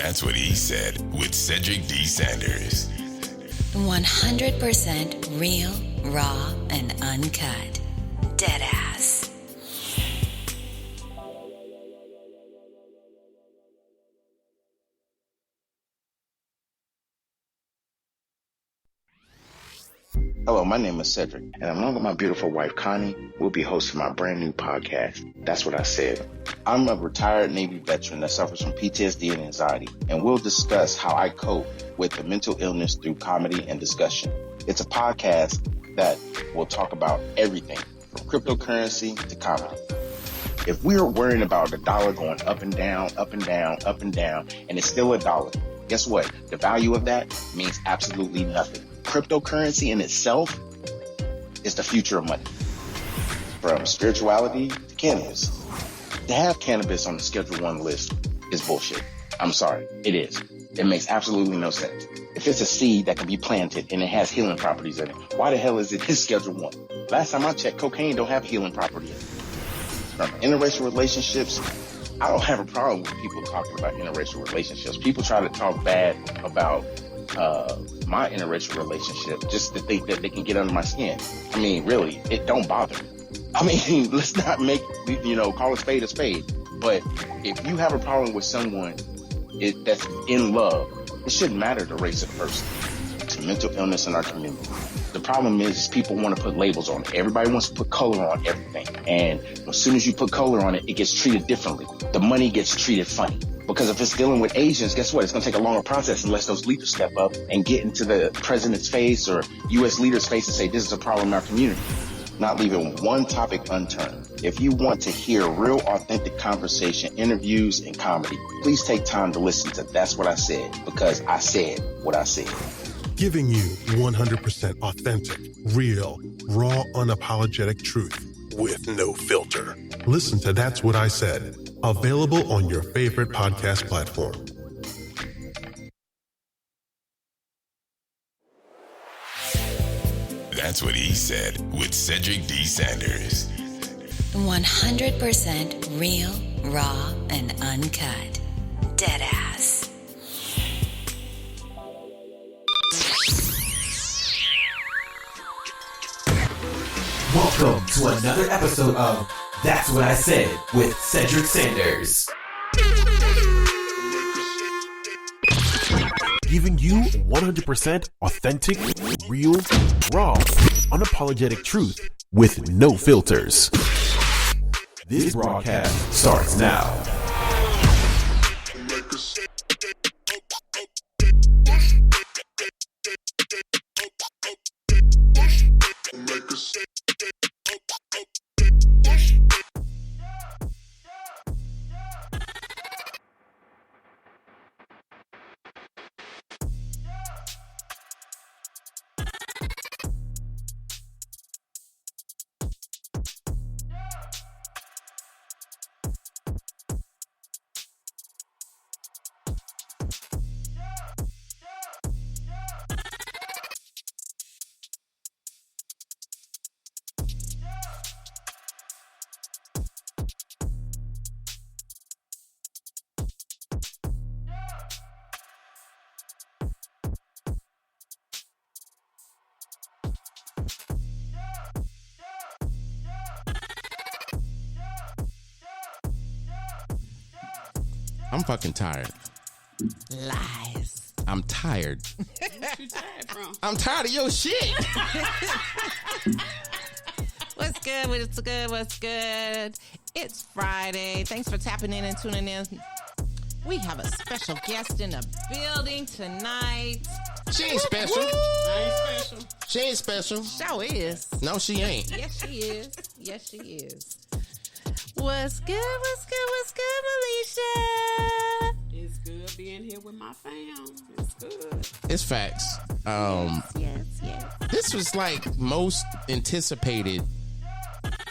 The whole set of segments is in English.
That's What He Said with Cedric D. Sanders. 100% real, raw, and uncut. Deadass. Hello, my name is Cedric, and along with my beautiful wife, Connie, we'll be hosting my brand new podcast, That's What I Said. I'm a retired Navy veteran that suffers from PTSD and anxiety, and we'll discuss how I cope with the mental illness through comedy and discussion. It's a podcast that will talk about everything from cryptocurrency to comedy. If we're worrying about the dollar going up and down, up and down, up and down, and it's still a dollar, guess what? The value of that means absolutely nothing. Cryptocurrency in itself is the future of money. From spirituality to cannabis. To have cannabis on the Schedule 1 list is bullshit. I'm sorry, it is. It makes absolutely no sense. If it's a seed that can be planted and it has healing properties in it, why the hell is it in Schedule 1? Last time I checked, cocaine don't have healing property in it. From interracial relationships, I don't have a problem with people talking about interracial relationships. People try to talk bad about my interracial relationship just to think that they can get under my skin. I mean, really, it don't bother me. I mean, let's not make, call a spade a spade. But if you have a problem with someone that's in love, it shouldn't matter the race of the person. It's mental illness in our community. The problem is people want to put labels on it. Everybody wants to put color on everything. And as soon as you put color on it, it gets treated differently. The money gets treated funny. Because if it's dealing with Asians, guess what? It's going to take a longer process unless those leaders step up and get into the president's face or U.S. leaders' face and say, this is a problem in our community. Not leaving one topic unturned. If you want to hear real, authentic conversation, interviews, and comedy, please take time to listen to That's What I Said, because I said what I said. Giving you 100% authentic, real, raw, unapologetic truth with no filter. Listen to That's What I Said. Available on your favorite podcast platform. That's What He Said with Cedric D. Sanders. 100% real, raw, and uncut. Deadass. Welcome to another episode of That's What I Said with Cedric Sanders. Giving you 100% authentic, real, raw, unapologetic truth with no filters. This broadcast starts now. I'm fucking tired. Lies. I'm tired. What you tired from? I'm tired of your shit. What's good? What's good? What's good? It's Friday. Thanks for tapping in and tuning in. We have a special guest in the building tonight. She ain't special. I ain't special. She ain't special. Sure is. No, she ain't. Yes, she is. Yes, she is. What's good? What's good? What's good, Meleesha? It's good being here with my fam. It's good. It's facts. Yes. This was like most anticipated.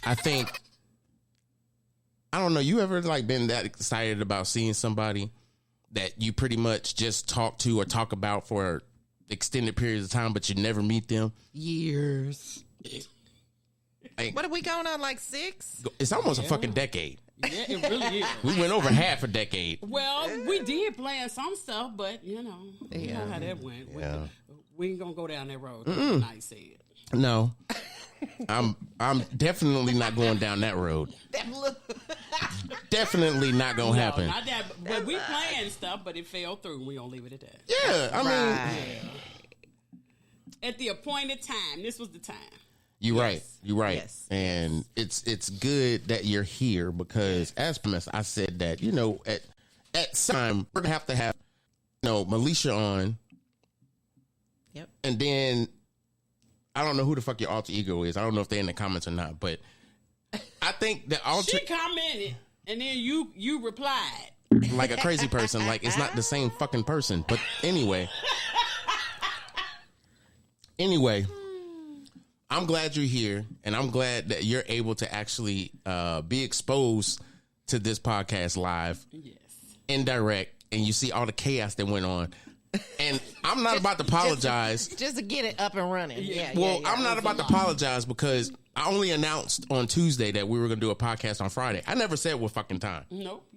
I think. I don't know. You ever like been that excited about seeing somebody that you pretty much just talk to or talk about for extended periods of time, but you never meet them? Years. Like, What are we going on, like 6? it's almost a fucking decade. Yeah, it really is. We went over half a decade. Well, we did plan some stuff, but you know how that went. Yeah. We ain't gonna go down that road. I said. No. I'm definitely not going down that road. Definitely not gonna happen. Not that, but we planned stuff, but it fell through. We gonna leave it at that. Yeah, I mean, at the appointed time, this was the time. You're right. Yes. And it's good that you're here because as promised, I said that, at some time we're gonna have, Meleesha on. Yep. And then I don't know who the fuck your alter ego is. I don't know if they're in the comments or not, but I think the She commented and then you replied. Like a crazy person, like it's not the same fucking person. But anyway, I'm glad you're here, and I'm glad that you're able to actually be exposed to this podcast live, indirect, and you see all the chaos that went on. And I'm not about to apologize. Just to get it up and running. Yeah. I'm not about to apologize because I only announced on Tuesday that we were going to do a podcast on Friday. I never said what fucking time. Nope.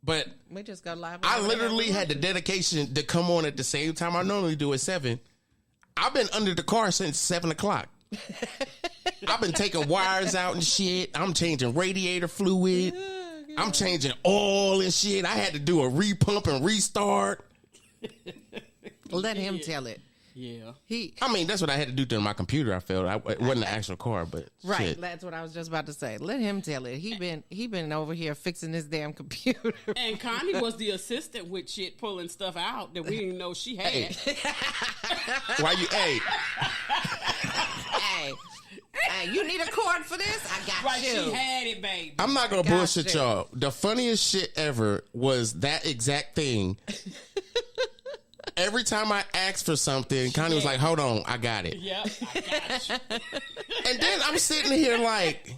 But we just go live. I literally had the dedication to come on at the same time I normally do at 7. I've been under the car since 7 o'clock. I've been taking wires out and shit. I'm changing radiator fluid. I'm changing oil and shit. I had to do a repump and restart. Let him tell it. Yeah. That's what I had to do to my computer. I felt it wasn't the actual car, but right. Shit. That's what I was just about to say. Let him tell it. He been over here fixing this damn computer. And Connie was the assistant with shit, pulling stuff out that we didn't know she had. Why you? Hey, you need a cord for this? I got you. She had it, baby. I'm not gonna bullshit y'all. The funniest shit ever was that exact thing. Every time I asked for something, Connie was like, "Hold on, I got it." Yep, I got you. And then I'm sitting here like,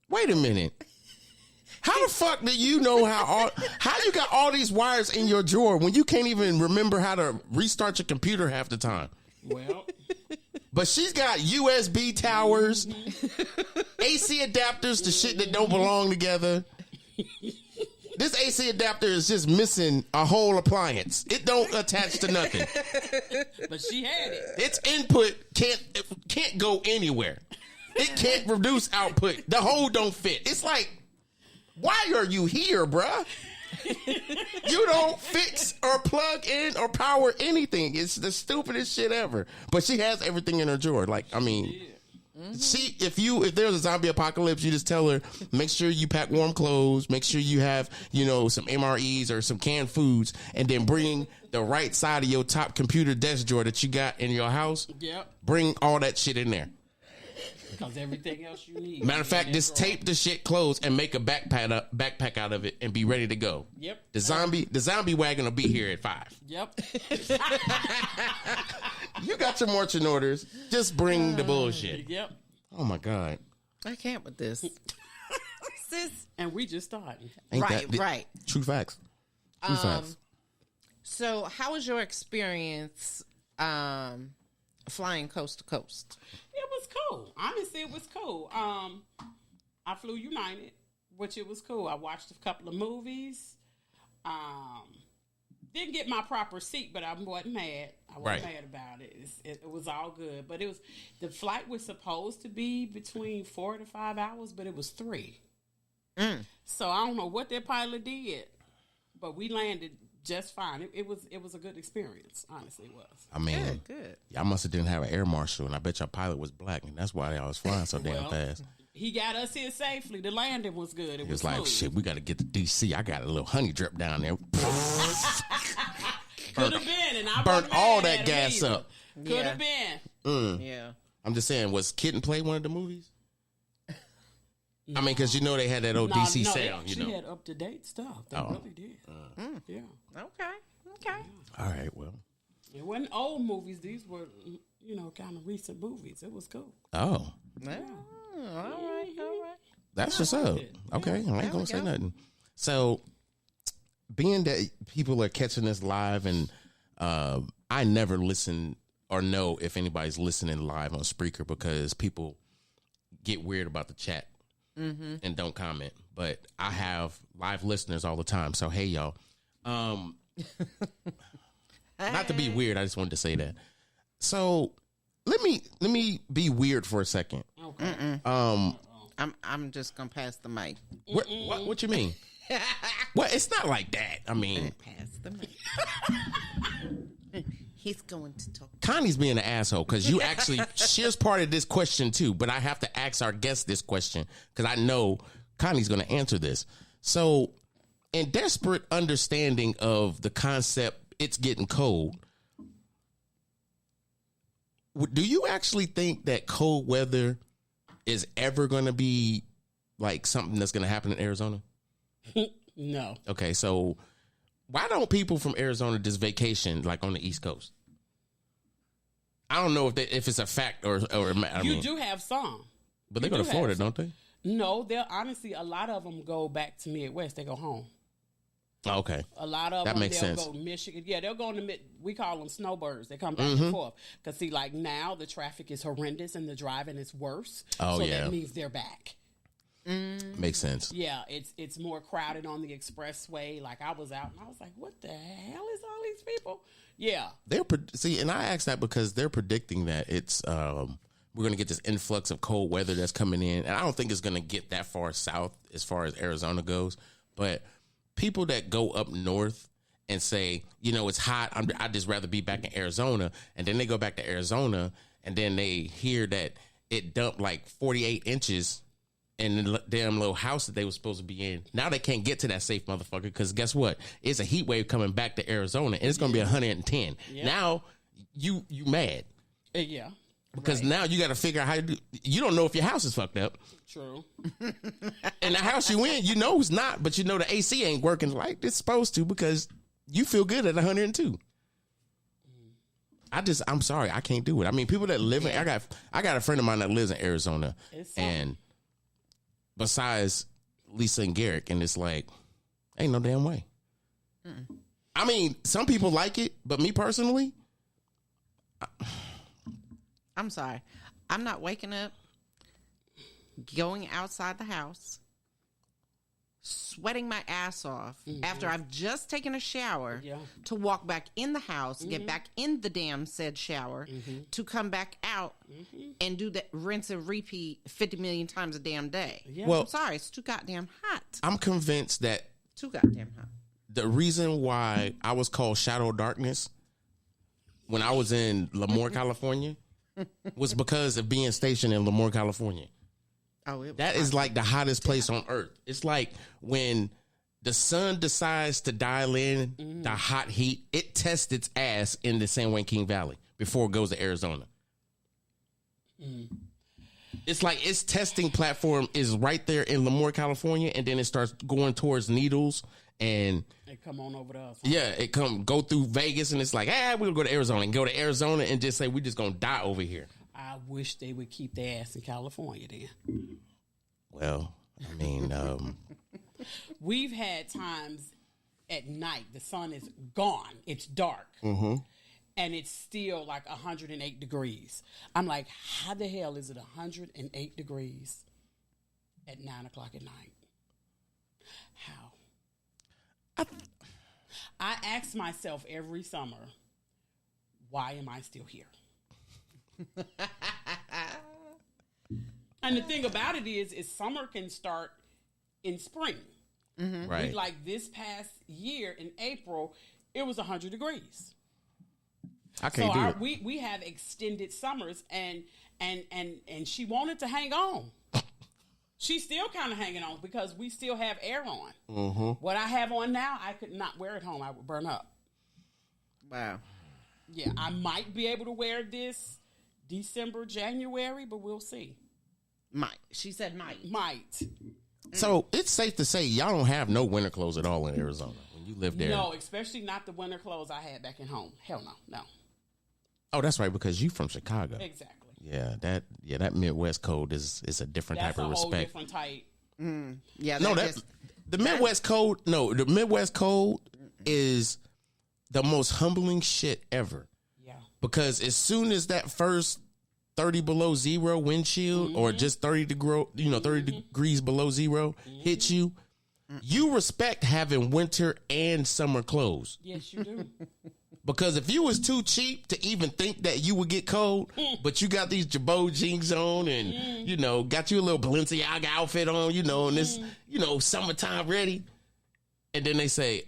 "Wait a minute, how the fuck do you know how you got all these wires in your drawer when you can't even remember how to restart your computer half the time?" Well, but she's got USB towers, AC adapters to shit that don't belong together. This AC adapter is just missing a whole appliance. It don't attach to nothing. But she had it. Its input can't go anywhere. It can't reduce output. The hole don't fit. It's like, why are you here, bruh? You don't fix or plug in or power anything. It's the stupidest shit ever. But she has everything in her drawer. Like, I mean, if there's a zombie apocalypse, you just tell her, make sure you pack warm clothes, make sure you have, some MREs or some canned foods, and then bring the right side of your top computer desk drawer that you got in your house. Yep. Bring all that shit in there. Because everything else you need. Matter of fact, just tape the shit closed and make a backpack out of it and be ready to go. Yep. The zombie wagon will be here at 5. Yep. You got your marching orders. Just bring the bullshit. Yep. Oh my God. I can't with this. Sis. And we just started. Right. True facts. True facts. So how was your experience flying coast to coast? It was cool. Honestly, it was cool. I flew United, which it was cool. I watched a couple of movies. Didn't get my proper seat, but I wasn't mad. I wasn't mad about it. It was all good. But the flight was supposed to be between 4 to 5 hours, but it was 3. So I don't know what that pilot did, but we landed just fine. It was a good experience. Honestly, it was. I mean, good. Y'all must have didn't have an air marshal, and I bet your pilot was black, and that's why y'all was flying so damn fast. He got us here safely. The landing was good. It was like, smooth. shit, we got to get to DC. I got a little honey drip down there. Could have been, and I burnt all that gas up. Could have been. Yeah. I'm just saying, was Kid and Play one of the movies? No. I mean, because they had that old DC sound. She had up to date stuff. They really did. Yeah. Okay. All right. Well, it wasn't old movies. These were, kind of recent movies. It was cool. Oh. Yeah. All right. That's what's up. Okay, I ain't gonna say nothing. So, being that people are catching this live, and I never listen or know if anybody's listening live on Spreaker because people get weird about the chat. and don't comment. But I have live listeners all the time. So, hey, y'all. Not to be weird. I just wanted to say that. So let me be weird for a second. Okay. I'm just gonna pass the mic. What you mean? Well, it's not like that. I mean, Pass the mic. He's going to talk. Connie's being an asshole because you actually, she's part of this question too, but I have to ask our guest this question because I know Connie's going to answer this. So, in desperate understanding of the concept, it's getting cold, do you actually think that cold weather is ever going to be like something that's going to happen in Arizona? No. Okay, so why don't people from Arizona just vacation like on the East Coast? I don't know if it's a fact or you do have some, but they go to Florida, don't they? No, they'll honestly. A lot of them go back to Midwest. They go home. Oh, okay, A lot of that them makes they'll sense. go Michigan. Yeah, they'll go in the mid. We call them snowbirds. They come back and forth because see, like now the traffic is horrendous and the driving is worse. Oh, so yeah. that means they're back. Makes sense. Yeah, it's more crowded on the expressway. Like I was out and I was like, what the hell is all these people? Yeah. And I asked that because they're predicting that it's we're going to get this influx of cold weather that's coming in, and I don't think it's going to get that far south as far as Arizona goes. But people that go up north and say, it's hot, I'd just rather be back in Arizona, and then they go back to Arizona, and then they hear that it dumped like 48 inches in the damn little house that they were supposed to be in. Now they can't get to that safe motherfucker because guess what? It's a heat wave coming back to Arizona, and it's going to be 110. Yeah. Now you mad. Yeah. Because now you got to figure out how to do. You don't know if your house is fucked up. True. And the house you in, it's not, but the AC ain't working like it's supposed to because you feel good at 102. I'm sorry, I can't do it. I mean, people that live in, I got a friend of mine that lives in Arizona, and besides Lisa and Garrick, and it's like, ain't no damn way. I mean, some people like it, but me personally, I'm sorry. I'm not waking up, going outside the house, sweating my ass off after I've just taken a shower to walk back in the house, get back in the damn said shower, to come back out and do that rinse and repeat 50 million times a damn day. Yeah. Well, I'm sorry. It's too goddamn hot. I'm convinced that Too goddamn hot. the reason why I was called Shadow Darkness when I was in Lemoore, California, was because of being stationed in Lemoore, California. Oh, that is like the hottest place on earth. It's like when the sun decides to dial in the hot heat, it tests its ass in the San Joaquin Valley before it goes to Arizona. It's like its testing platform is right there in Lemoore, California, and then it starts going towards Needles and it come on over to us. Yeah, it go through Vegas, and it's like, we'll go to Arizona and go to Arizona and just say we just gonna die over here. I wish they would keep their ass in California then. Well, I mean, we've had times at night the sun is gone, it's dark, and it's still like 108 degrees. I'm like, how the hell is it 108 degrees at 9 o'clock at night? How? I ask myself every summer, why am I still here? And the thing about it is summer can start in spring. Right. Like this past year in April, it was 100 degrees. I can't do it. We have extended summers, and she wanted to hang on. She's still kind of hanging on because we still have air on. What I have on now, I could not wear at home. I would burn up. Wow. Yeah, I might be able to wear this December, January, but we'll see. Might. She said might. Might. So it's safe to say y'all don't have no winter clothes at all in Arizona when you live there. No, especially not the winter clothes I had back at home. Hell no. Oh, that's right, because you from Chicago. Exactly. Yeah, that Midwest code is a different type of respect. That's a whole different type. Yeah. The Midwest code. No, the Midwest code is the most humbling shit ever. Yeah. Because as soon as that first 30 below zero windshield or just 30 degrees below zero hits you, you respect having winter and summer clothes. Yes, you do. Because if you was too cheap to even think that you would get cold, but you got these Jabot jeans on and, got you a little Balenciaga outfit on, and this, summertime ready. And then they say,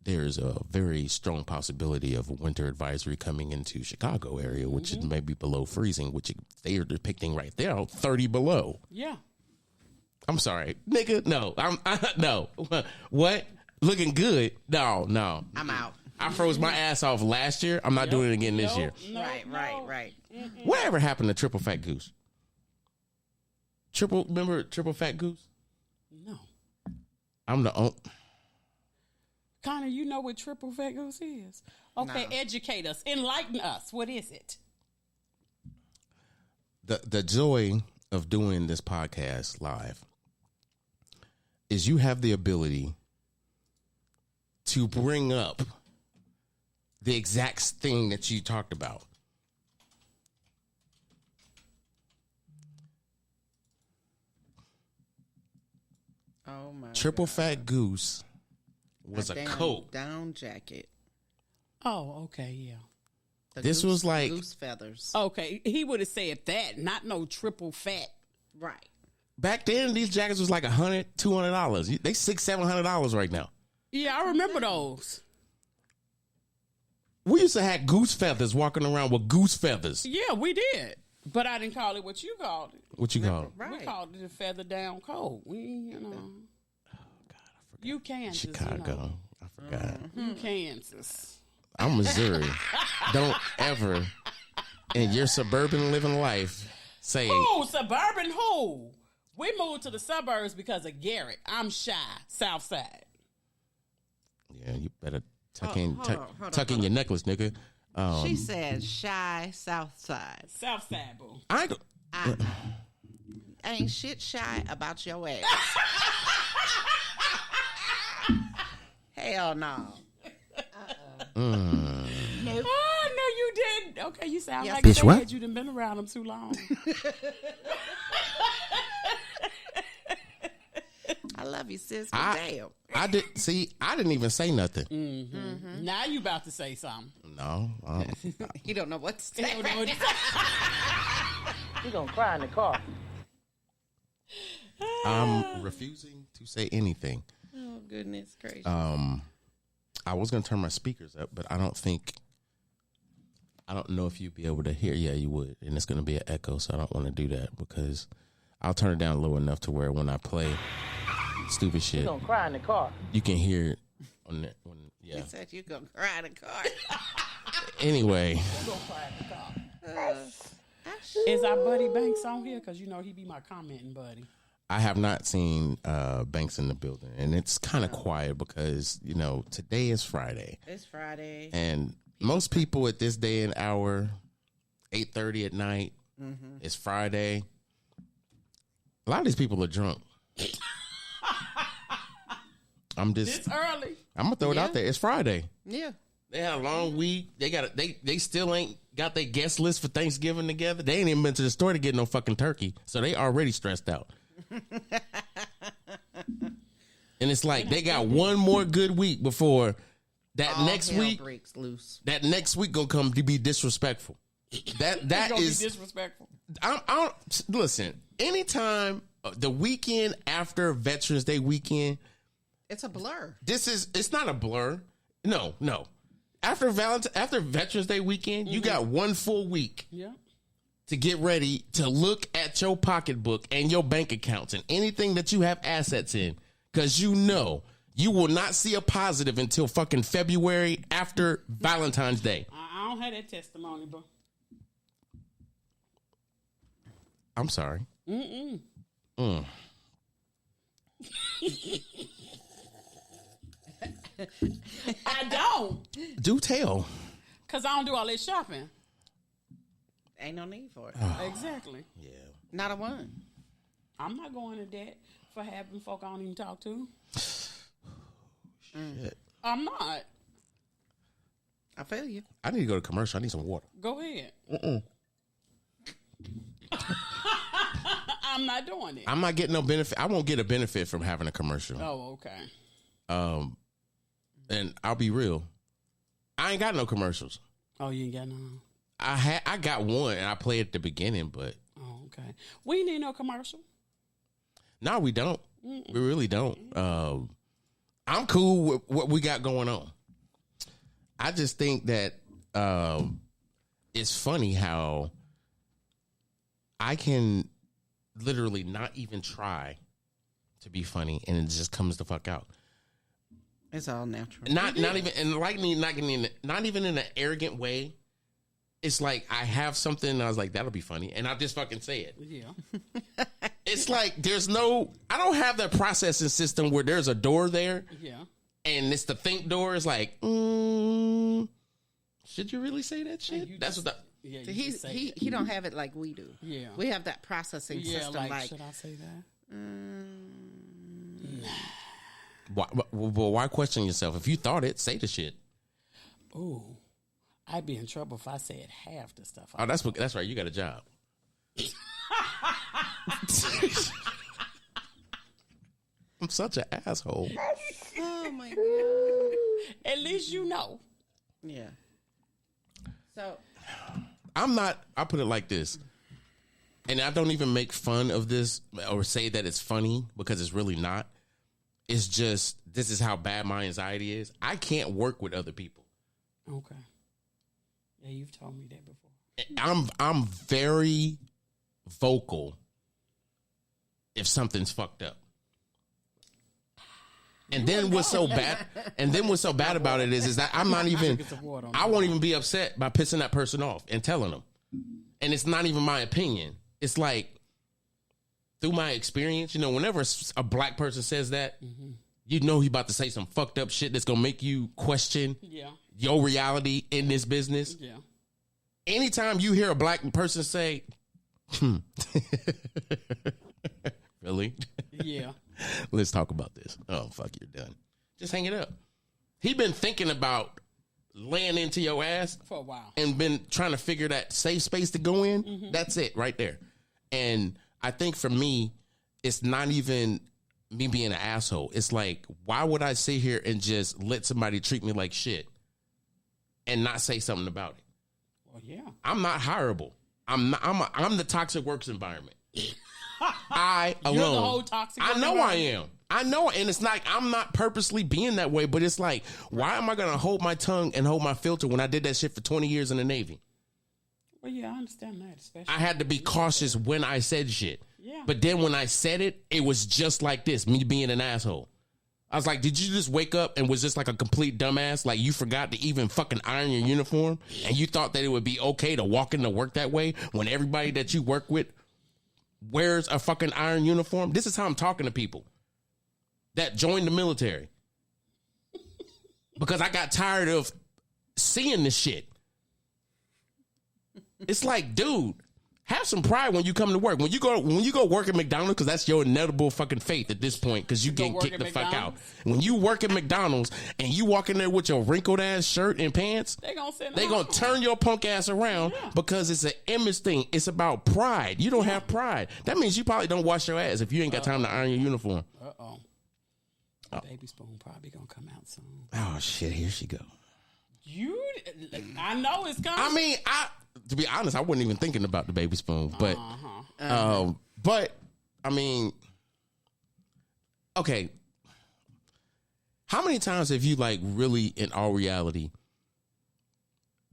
there's a very strong possibility of a winter advisory coming into Chicago area, which is maybe below freezing, which they are depicting right there, 30 below. Yeah. I'm sorry, nigga. No, no. What? Looking good? No. I'm out. I froze my ass off last year. I'm not doing it again this year. Right. Whatever happened to Triple Fat Goose? Remember Triple Fat Goose? No. I'm the only. Connie, you know what Triple Fat Goose is? Okay, No. Educate us. Enlighten us. What is it? The joy of doing this podcast live is you have the ability to bring up the exact thing that you talked about. Oh my! Triple Fat Goose was a coat. Down jacket. Oh, okay, yeah. This was like goose feathers. Okay, he would have said that, not no triple fat. Right. back then. These jackets was like $100, $200. They $600-$700 right now. Yeah, I remember those. We used to have goose feathers walking around with goose feathers. Yeah, we did. But I didn't call it what you called it. What you call it? Right. We called it a feather down coat. Oh, God, I forgot. You Kansas. Chicago. I forgot. You Kansas. I'm Missouri. Don't ever in your suburban living life say. Who? Suburban who? We moved to the suburbs because of Garrett. I'm shy. South side. Yeah, you better tuck hold in your necklace, nigga. She said shy South Side. South side, boo. I Ain't shit shy about your ass. Hell no. Nope. Oh, no, you didn't. Okay, you sound Yes, like Bitch, what? you done been around them too long. I love you, sis. But damn. I didn't even say nothing. Mm-hmm. Now you about to say something. No. He don't know what to say. You're going to cry in the car. I'm refusing to say anything. Oh, goodness gracious. I was gonna turn my speakers up, but I don't know if you'd be able to hear. Yeah, you would, and it's gonna be an echo, so I don't want to do that because I'll turn it down low enough to where when I play stupid shit, You're going to cry in the car. you can hear it on the, He said you gonna cry in the car. Anyway, You're going to cry in the car. Is our buddy Banks on here? Because, he be my commenting buddy. I have not seen Banks in the building, and it's kind of quiet because today is Friday. It's Friday. And most people at this day and hour, 8:30 at night, it's Friday. A lot of these people are drunk. It's early. I'm gonna throw it out there. It's Friday. Yeah. They had a long week. They still ain't got their guest list for Thanksgiving together. They ain't even been to the store to get no fucking turkey, so they already stressed out. And it's like they got one more good week before that All next hell week. breaks loose. That next week gonna come to be disrespectful. That Gonna is be disrespectful. Listen. Anytime the weekend after Veterans Day weekend, It's a blur. it's not a blur. No. After Veterans Day weekend, you got one full week. Yeah. To get ready to look at your pocketbook and your bank accounts and anything that you have assets in. Because you will not see a positive until fucking February after Valentine's Day. I don't have that testimony, bro. I'm sorry. I don't. Do tell. Because I don't do all this shopping. Ain't no need for it. Exactly. Yeah. Not a one. I'm not going to debt for having folk I don't even talk to. Shit. I'm not. I feel you. I need to go to commercial. I need some water. Go ahead. I'm not doing it. I'm not getting no benefit. I won't get a benefit from having a commercial. Oh, okay. And I'll be real. I ain't got no commercials. Oh, you ain't got no. I got one and I played at the beginning, but Okay. We ain't need no commercial. no, we don't. We really don't. I'm cool with what we got going on. I just think that it's funny how I can literally not even try to be funny and it just comes the fuck out. It's all natural. Not even and like me not even in an arrogant way. It's like I have something and I was like, that'll be funny. And I just fucking say it. Yeah. It's like I don't have that processing system where there's a door there. Yeah. And it's the think door is like, should you really say that shit? That's what Yeah, he don't have it like we do. Yeah. We have that processing system. Like, should I say that? why question yourself? If you thought it, say the shit. Ooh, I'd be in trouble if I said half the stuff. Oh, that's right. You got a job. I'm such an asshole. oh my god. At least you know. Yeah. So I'll put it like this. And I don't even make fun of this or say that it's funny because it's really not. It's just, this is how bad my anxiety is. I can't work with other people. Okay. Yeah, you've told me that before. I'm very vocal if something's fucked up. And then what's so bad about it is that I won't even be upset by pissing that person off and telling them. And it's not even my opinion. It's like, through my experience, whenever a black person says that, you know he about to say some fucked up shit that's gonna make you question your reality in this business. Yeah. Anytime you hear a black person say, really? Yeah. Let's talk about this. Oh, fuck, you're done. Just hang it up. He been thinking about laying into your ass for a while and been trying to figure that safe space to go in. That's it right there. And I think for me, it's not even me being an asshole. It's like, why would I sit here and just let somebody treat me like shit and not say something about it? Well, yeah. I'm not hireable. I'm the toxic works environment. I alone. You're the whole toxic work I know environment. I am. I know, and it's like I'm not purposely being that way, but it's like, why am I gonna hold my tongue and hold my filter when I did that shit for 20 years in the Navy? Well, yeah, I understand that. Especially, I had to be cautious when I said shit. Yeah. But then when I said it, it was just like this, me being an asshole. I was like, did you just wake up and was just like a complete dumbass? Like you forgot to even fucking iron your uniform and you thought that it would be okay to walk into work that way when everybody that you work with wears a fucking iron uniform? This is how I'm talking to people that joined the military. Because I got tired of seeing this shit. It's like, dude, have some pride when you come to work. When you go work at McDonald's, because that's your inevitable fucking faith at this point, because you getting kicked the fuck out. When you work at McDonald's and you walk in there with your wrinkled ass shirt and pants, they gonna turn your punk ass around because it's an image thing. It's about pride. You don't have pride. That means you probably don't wash your ass if you ain't got time to iron your uniform. Baby spoon probably gonna come out soon. Oh shit! Here she go. I know it's coming. I mean, to be honest, I wasn't even thinking about the baby spoon, but, but I mean, okay. How many times have you, like, really, in all reality,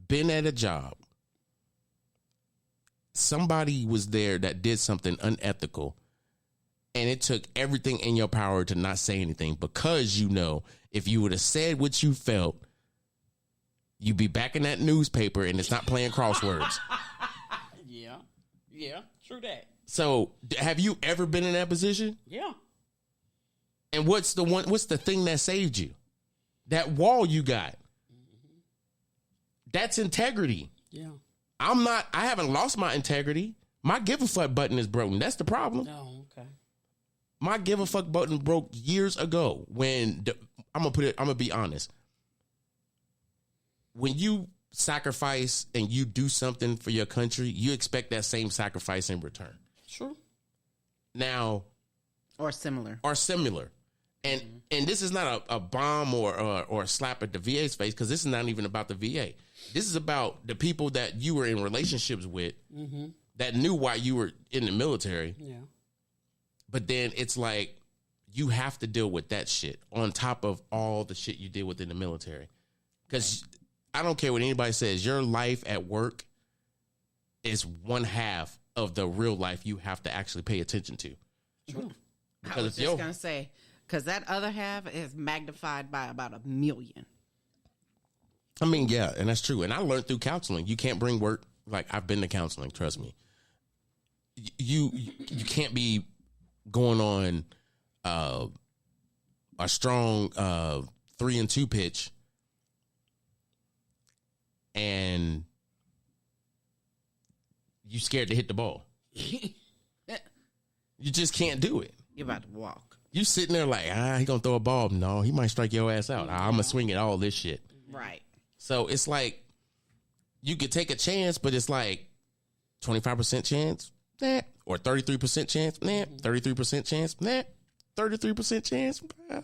been at a job? Somebody was there that did something unethical, and it took everything in your power to not say anything because if you would have said what you felt, you'd be back in that newspaper and it's not playing crosswords. Yeah, true that. So, have you ever been in that position? Yeah. And what's the thing that saved you? That wall you got. That's integrity. Yeah. I haven't lost my integrity. My give a fuck button is broken. That's the problem. Oh, okay. My give a fuck button broke years ago when I'm gonna be honest. When you sacrifice and you do something for your country, you expect that same sacrifice in return. True. now or similar. And and this is not a bomb or a slap at the VA's face, because this is not even about the VA. This is about the people that you were in relationships with that knew why you were in the military. Yeah. But then it's like you have to deal with that shit on top of all the shit you did within the military. Because I don't care what anybody says, your life at work is one half of the real life you have to actually pay attention to. True. I was just going to say, because that other half is magnified by about 1 million. I mean, yeah, and that's true. And I learned through counseling. You can't bring work. Like, I've been to counseling, trust me. You can't be going on a strong 3-2 pitch and you scared to hit the ball. You just can't do it. You're about to walk. You sitting there like, he gonna throw a ball. No, he might strike your ass out. I'm gonna swing at all this shit. Right. So it's like you could take a chance, but it's like 25% chance, nah. Or 33% chance, nah. 33% chance, nah. 33% chance. Nah.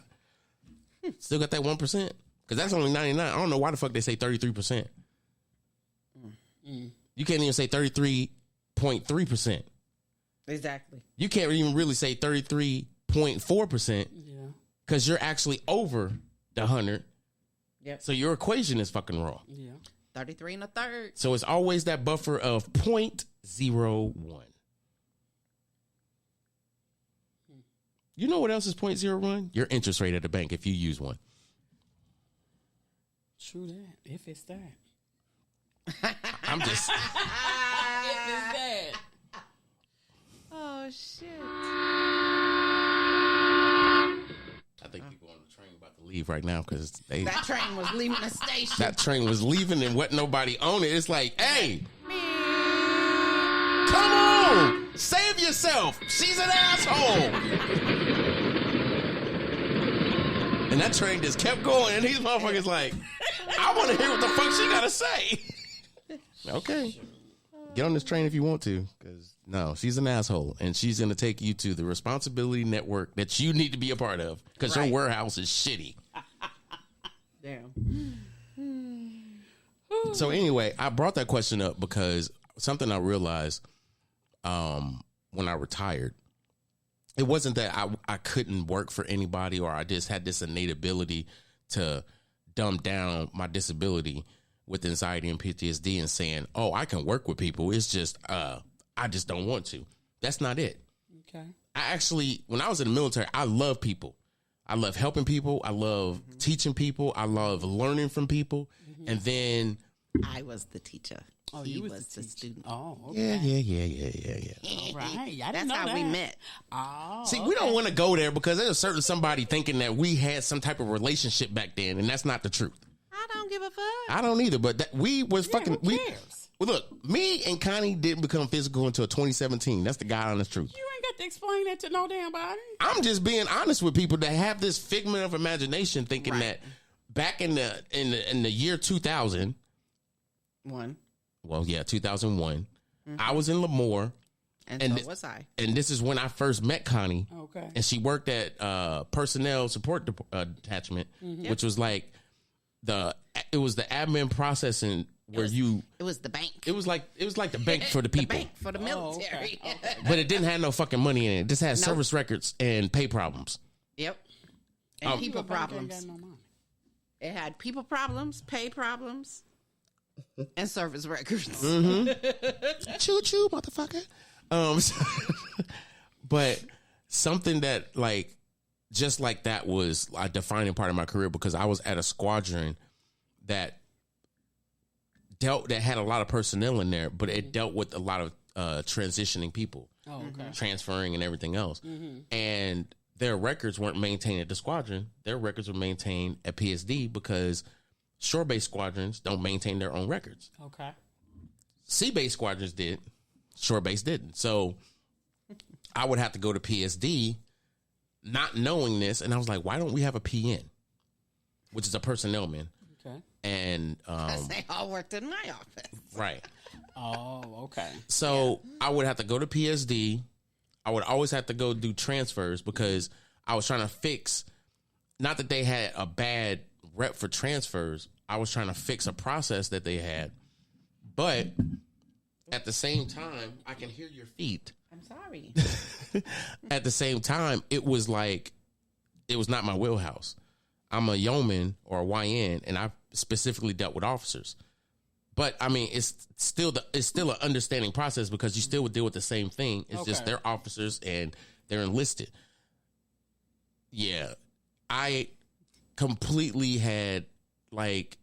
Still got that 1%. Because that's only 99. I don't know why the fuck they say 33%. You can't even say 33.3%. Exactly. You can't even really say 33.4%. Yeah. Because you're actually over the 100. Yep. So your equation is fucking wrong. Yeah. 33 and a third. So it's always that buffer of 0.01. You know what else is 0.01? Your interest rate at the bank if you use one. True that. If it's that. I'm just... If it's that. Oh, shit. I think people on the train about to leave right now because that train was leaving the station. That train was leaving and wasn't nobody on it. It's like, hey, come on, save yourself. She's an asshole. And that train just kept going, and these motherfuckers like, I want to hear what the fuck she gotta say. Okay, get on this train if you want to, because no, she's an asshole, and she's gonna take you to the responsibility network that you need to be a part of, because your warehouse is shitty. Damn. So anyway, I brought that question up because something I realized when I retired, it wasn't that I couldn't work for anybody or I just had this innate ability to dumb down my disability with anxiety and PTSD and saying, oh, I can work with people. It's just, I just don't want to. That's not it. Okay. I actually, when I was in the military, I love people. I love helping people. I love teaching people. I love learning from people. And then I was the teacher. Oh, he you was the student. Oh, okay. Yeah. All right. I That's didn't know how that. we met. Oh, See, we don't want to go there because there's a certain somebody thinking that we had some type of relationship back then, and that's not the truth. I don't give a fuck. I don't either, but we was fucking. Who cares? Well, look, me and Connie didn't become physical until 2017. That's the God honest truth. You ain't got to explain that to no damn body. I'm just being honest with people that have this figment of imagination, thinking that back in the year 2000, 2001, I was in Lemoore, and so was I. And this is when I first met Connie. Okay, and she worked at personnel support detachment, which was like it was the admin processing where it was the bank. It was like the bank for the people. The bank for the military. Oh, okay. But it didn't have no fucking money in it. It just had service records and pay problems. Yep. And people problems. Ain't got no money. It had people problems, pay problems, and service records. Choo choo, motherfucker. But something that like just like that was a defining part of my career because I was at a squadron that had a lot of personnel in there, but it dealt with a lot of transitioning people, transferring and everything else. And their records weren't maintained at the squadron. Their records were maintained at PSD because shore-based squadrons don't maintain their own records. Okay. Sea-based squadrons did. Shore-based didn't. So I would have to go to PSD not knowing this. And I was like, why don't we have a PN? Which is a personnel man. Okay. And they all worked in my office. Right. Oh, okay. So I would have to go to PSD. I would always have to go do transfers because I was trying to fix, not that they had a bad rep for transfers. I was trying to fix a process that they had. But at the same time, I can hear your feet. I'm sorry. At the same time, it was like, it was not my wheelhouse. I'm a yeoman or a YN, and I specifically dealt with officers. But I mean, it's still an understanding process because you still would deal with the same thing. It's just they're officers and they're enlisted. Yeah, I completely had like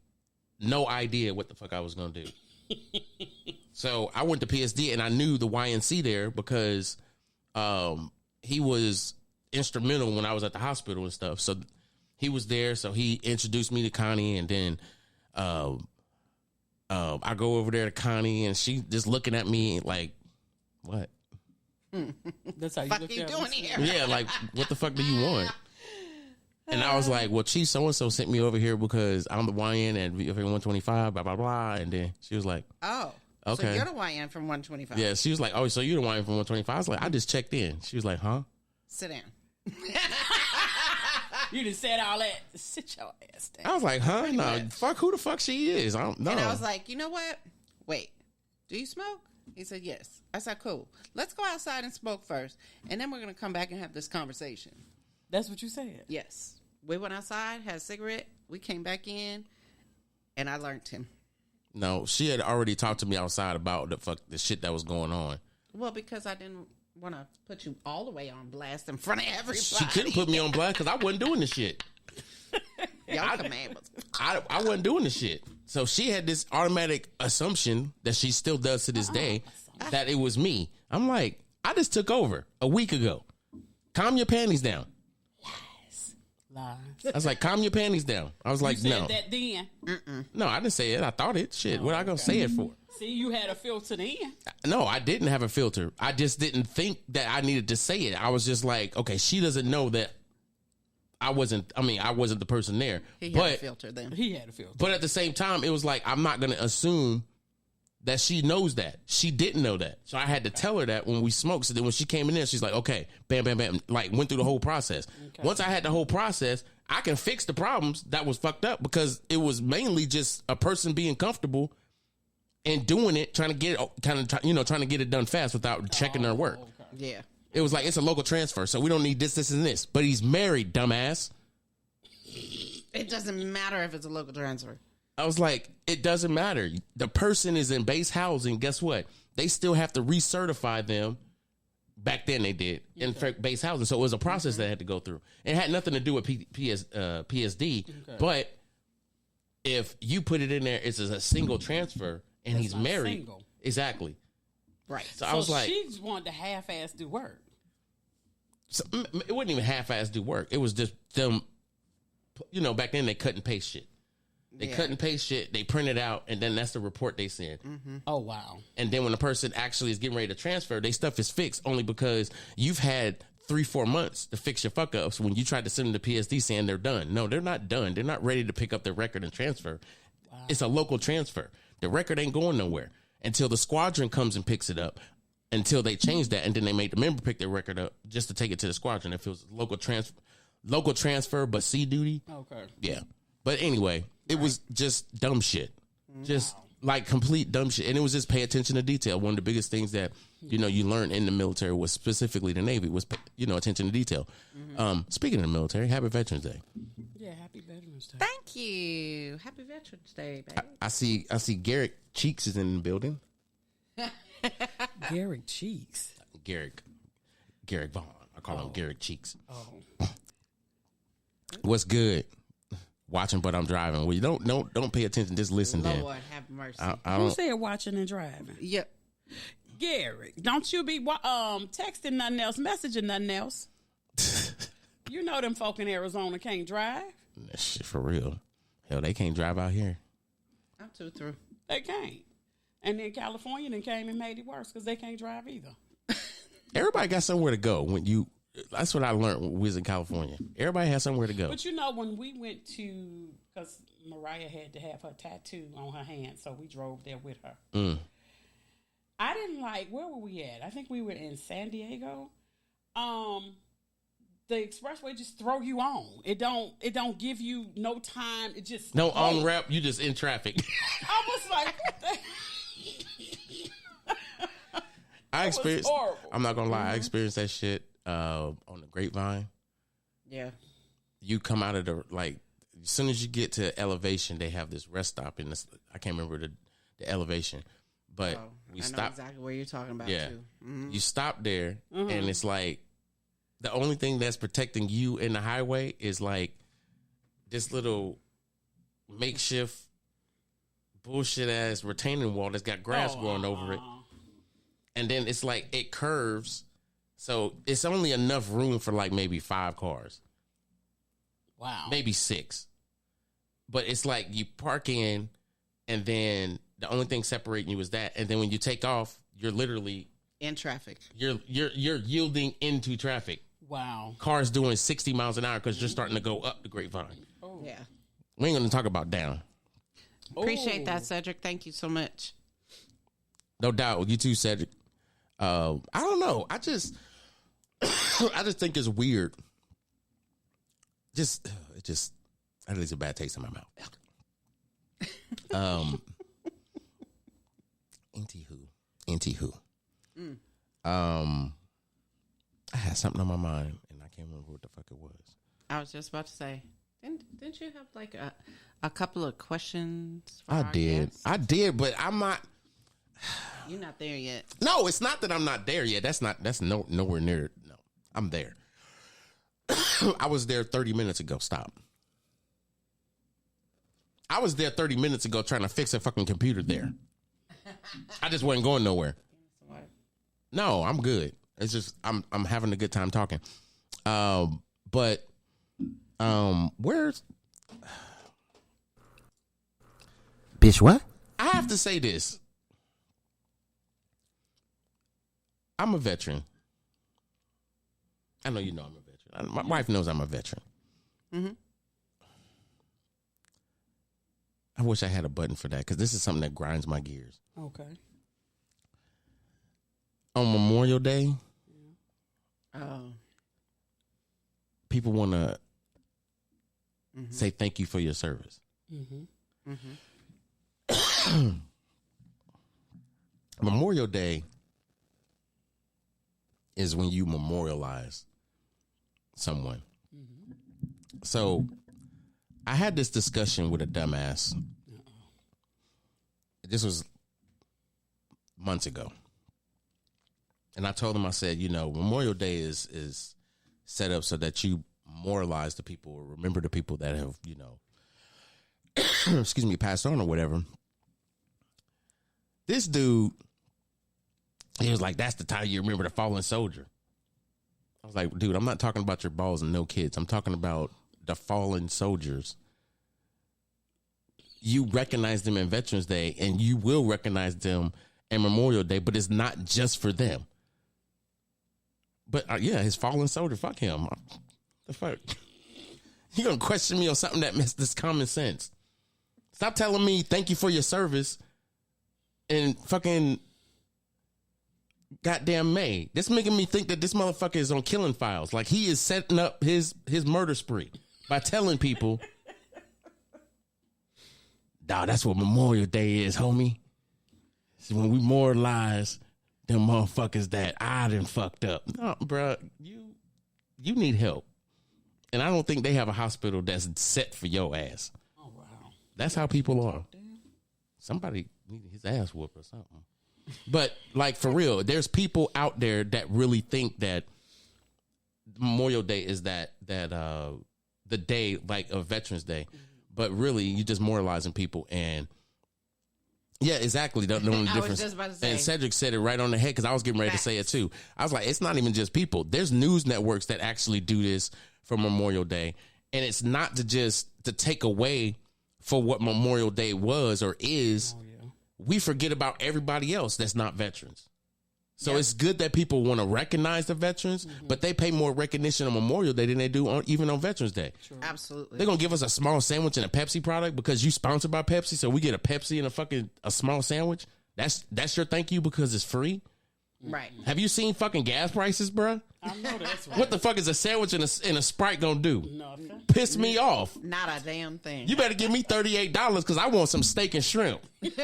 no idea what the fuck I was gonna do. So I went to PSD and I knew the YNC there because he was instrumental when I was at the hospital and stuff. So he was there, so he introduced me to Connie, and then I go over there to Connie, and she just looking at me like, "What? That's how you Fuck look you at doing me. here? Yeah, like what the fuck do you want?" And I was like, "Well, Chief so and so sent me over here because I'm the YN at VFA 125, blah blah blah." And then she was like, Oh, Okay. So you're the YN from 125. "Yeah." She was like, "Oh, so you're the YN from 125?" I was like, "I just checked in." She was like, "Huh?" Sit down. You just said all that. Sit your ass down. I was like, "Huh? No, fuck who the fuck she is." I don't know. And I was like, you know what? Wait, do you smoke? He said, yes. I said, cool. Let's go outside and smoke first, and then we're going to come back and have this conversation. That's what you said? Yes. We went outside, had a cigarette. We came back in, and I learned him. No, she had already talked to me outside about the shit that was going on. Well, because I didn't want to put you all the way on blast in front of everybody. She couldn't put me on blast because I wasn't doing the shit. Your command was... I wasn't doing the shit. So she had this automatic assumption that she still does to this day that it was me. I'm like, I just took over a week ago. Calm your panties down. Lies. I was like, calm your panties down. I was like, You no. said that then. No, I didn't say it. I thought it. Shit, what I gonna say it for? See, you had a filter then. No, I didn't have a filter. I just didn't think that I needed to say it. I was just like, okay, she doesn't know that I wasn't the person there. He had a filter then. He had a filter. But at the same time, it was like, I'm not going to assume that she knows that. She didn't know that. So I had to tell her that when we smoked. So then when she came in there, she's like, okay, bam, bam, bam. Like, went through the whole process. Okay. Once I had the whole process, I can fix the problems that was fucked up because it was mainly just a person being comfortable and doing it, trying to get it, trying to get it done fast without checking their work. Okay. Yeah. It was like, it's a local transfer, so we don't need this, and this. But he's married, dumbass. It doesn't matter if it's a local transfer. I was like, it doesn't matter. The person is in base housing. Guess what? They still have to recertify them. Back then they did in base housing. So it was a process that had to go through. It had nothing to do with PSD. Okay. But if you put it in there, it's a single transfer and he's married. Single. Exactly. Right. So I was like, she just wanted to half-ass do work. So it wasn't even half-ass do work. It was just them, back then they cut and paste shit. They cut and paste shit, they print it out, and then that's the report they send. Mm-hmm. Oh, wow. And then when the person actually is getting ready to transfer, their stuff is fixed only because you've had 3-4 months to fix your fuck ups when you tried to send them to PSD saying they're done. No, they're not done. They're not ready to pick up their record and transfer. Wow. It's a local transfer. The record ain't going nowhere until the squadron comes and picks it up, until they change that, and then they make the member pick their record up just to take it to the squadron. If it was local transfer, but C duty. Okay. Yeah. But anyway, it was just dumb shit. Just like complete dumb shit. And it was just pay attention to detail. One of the biggest things that, you learn in the military was specifically the Navy was, attention to detail. Mm-hmm. Speaking of the military, happy Veterans Day. Yeah, happy Veterans Day. Thank you. Happy Veterans Day, baby. I see Garrick Cheeks is in the building. Garrick Cheeks? Garrick Vaughn. I call him Garrick Cheeks. Oh. What's good? Watching, but I'm driving. Well, you don't pay attention. Just listen. Lord, have mercy. Who said watching and driving? Yep. Garrick, don't you be texting nothing else, messaging nothing else. You know them folk in Arizona can't drive. Shit, for real. Hell, they can't drive out here. I'm too through. They can't. And then California then came and made it worse because they can't drive either. Everybody got somewhere to go that's what I learned when we was in California. Everybody has somewhere to go. But when we went to, because Mariah had to have her tattoo on her hand, so we drove there with her. I didn't where were we at? I think we were in San Diego. The expressway just throw you on. It don't give you no time. It just no on ramp. You just in traffic. I was like, what the? I experienced. I'm not gonna lie. I experienced that shit on the Grapevine. Yeah. You come out of the as soon as you get to elevation, they have this rest stop in this. I can't remember the elevation, but we I know stopped exactly what you're talking about. Yeah, too. Mm-hmm. You stop there, and it's like the only thing that's protecting you in the highway is like this little makeshift bullshit ass retaining wall that's got grass growing over it, and then it's like it curves, so it's only enough room for like maybe 5 cars. Wow. Maybe 6. But it's like you park in, and then the only thing separating you is that. And then when you take off, you're literally in traffic. You're yielding into traffic. Wow. Cars doing 60 miles an hour because you're starting to go up the Grapevine. Oh. Yeah. We ain't going to talk about down. Appreciate that, Cedric. Thank you so much. No doubt. You too, Cedric. I don't know. I just think it's weird. That leaves a bad taste in my mouth. Anywho. I had something on my mind and I can't remember what the fuck it was. I was just about to say, didn't you have like a couple of questions? I did, but I'm not. You're not there yet. No, it's not that I'm not there yet. That's nowhere near. No, I'm there. I was there 30 minutes ago. Stop. I was there 30 minutes ago trying to fix a fucking computer there. I just wasn't going nowhere. No, I'm good. It's just I'm having a good time talking. But where's bitch what? I have to say this. I'm a veteran. I know you know I'm a veteran. My wife knows I'm a veteran. Mm-hmm. I wish I had a button for that because this is something that grinds my gears. Okay. On Memorial Day, people want to say thank you for your service. Mm-hmm. Mm-hmm. Memorial Day is when you memorialize someone. Mm-hmm. So I had this discussion with a dumbass. This was months ago. And I told him, I said, Memorial Day is set up so that you memorialize the people or remember the people that have, excuse me, passed on or whatever. This dude, he was like, that's the time you remember the fallen soldier. I was like, dude, I'm not talking about your balls and no kids. I'm talking about the fallen soldiers. You recognize them in Veterans Day and you will recognize them in Memorial Day, but it's not just for them. But his fallen soldier, fuck him. The fuck? You gonna question me on something that makes this common sense? Stop telling me thank you for your service and fucking goddamn May. This making me think that this motherfucker is on killing files. Like he is setting up his murder spree by telling people, "Dawg, that's what Memorial Day is, homie. It's when we memorialize them motherfuckers that I done fucked up." No, bro, you need help. And I don't think they have a hospital that's set for your ass. Oh, wow. That's how people are. Somebody needed his ass whooped or something. But, like, for real, there's people out there that really think that Memorial Day is that the day, like, of Veterans Day. But really, you just moralizing people. And, yeah, exactly. The only difference. Was just about to say. And Cedric said it right on the head because I was getting ready to say it, too. I was like, it's not even just people. There's news networks that actually do this for Memorial Day. And it's not to take away for what Memorial Day was or is. Oh, yeah. We forget about everybody else that's not veterans. So it's good that people want to recognize the veterans, but they pay more recognition on Memorial Day than they do even on Veterans Day. True. Absolutely. They're going to give us a small sandwich and a Pepsi product because you sponsored by Pepsi. So we get a Pepsi and a small sandwich. That's your thank you because it's free. Right. Have you seen fucking gas prices, bruh? I know that's right. What the fuck is a sandwich and a Sprite gonna do? Nothing. Piss me off. Not a damn thing. You better give me $38 because I want some steak and shrimp. It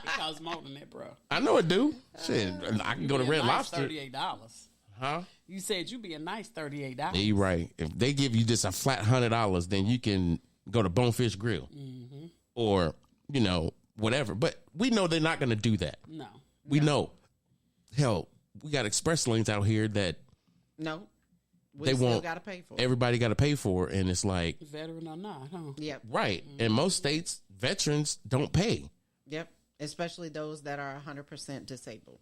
costs more than that, bro. I know it do. Shit, I can go to Red Lobster. $38. Huh? You said you'd be a nice $38. Yeah, you right. If they give you just a flat $100, then you can go to Bonefish Grill or, you know, whatever. But we know they're not going to do that. No. We know. Hell, we got express lanes out here that No. We they still won't. got to pay for it. Everybody got to pay for, and it's like Veteran or not, huh? Yep. right. In most states, veterans don't pay. Yep. Especially those that are 100% disabled.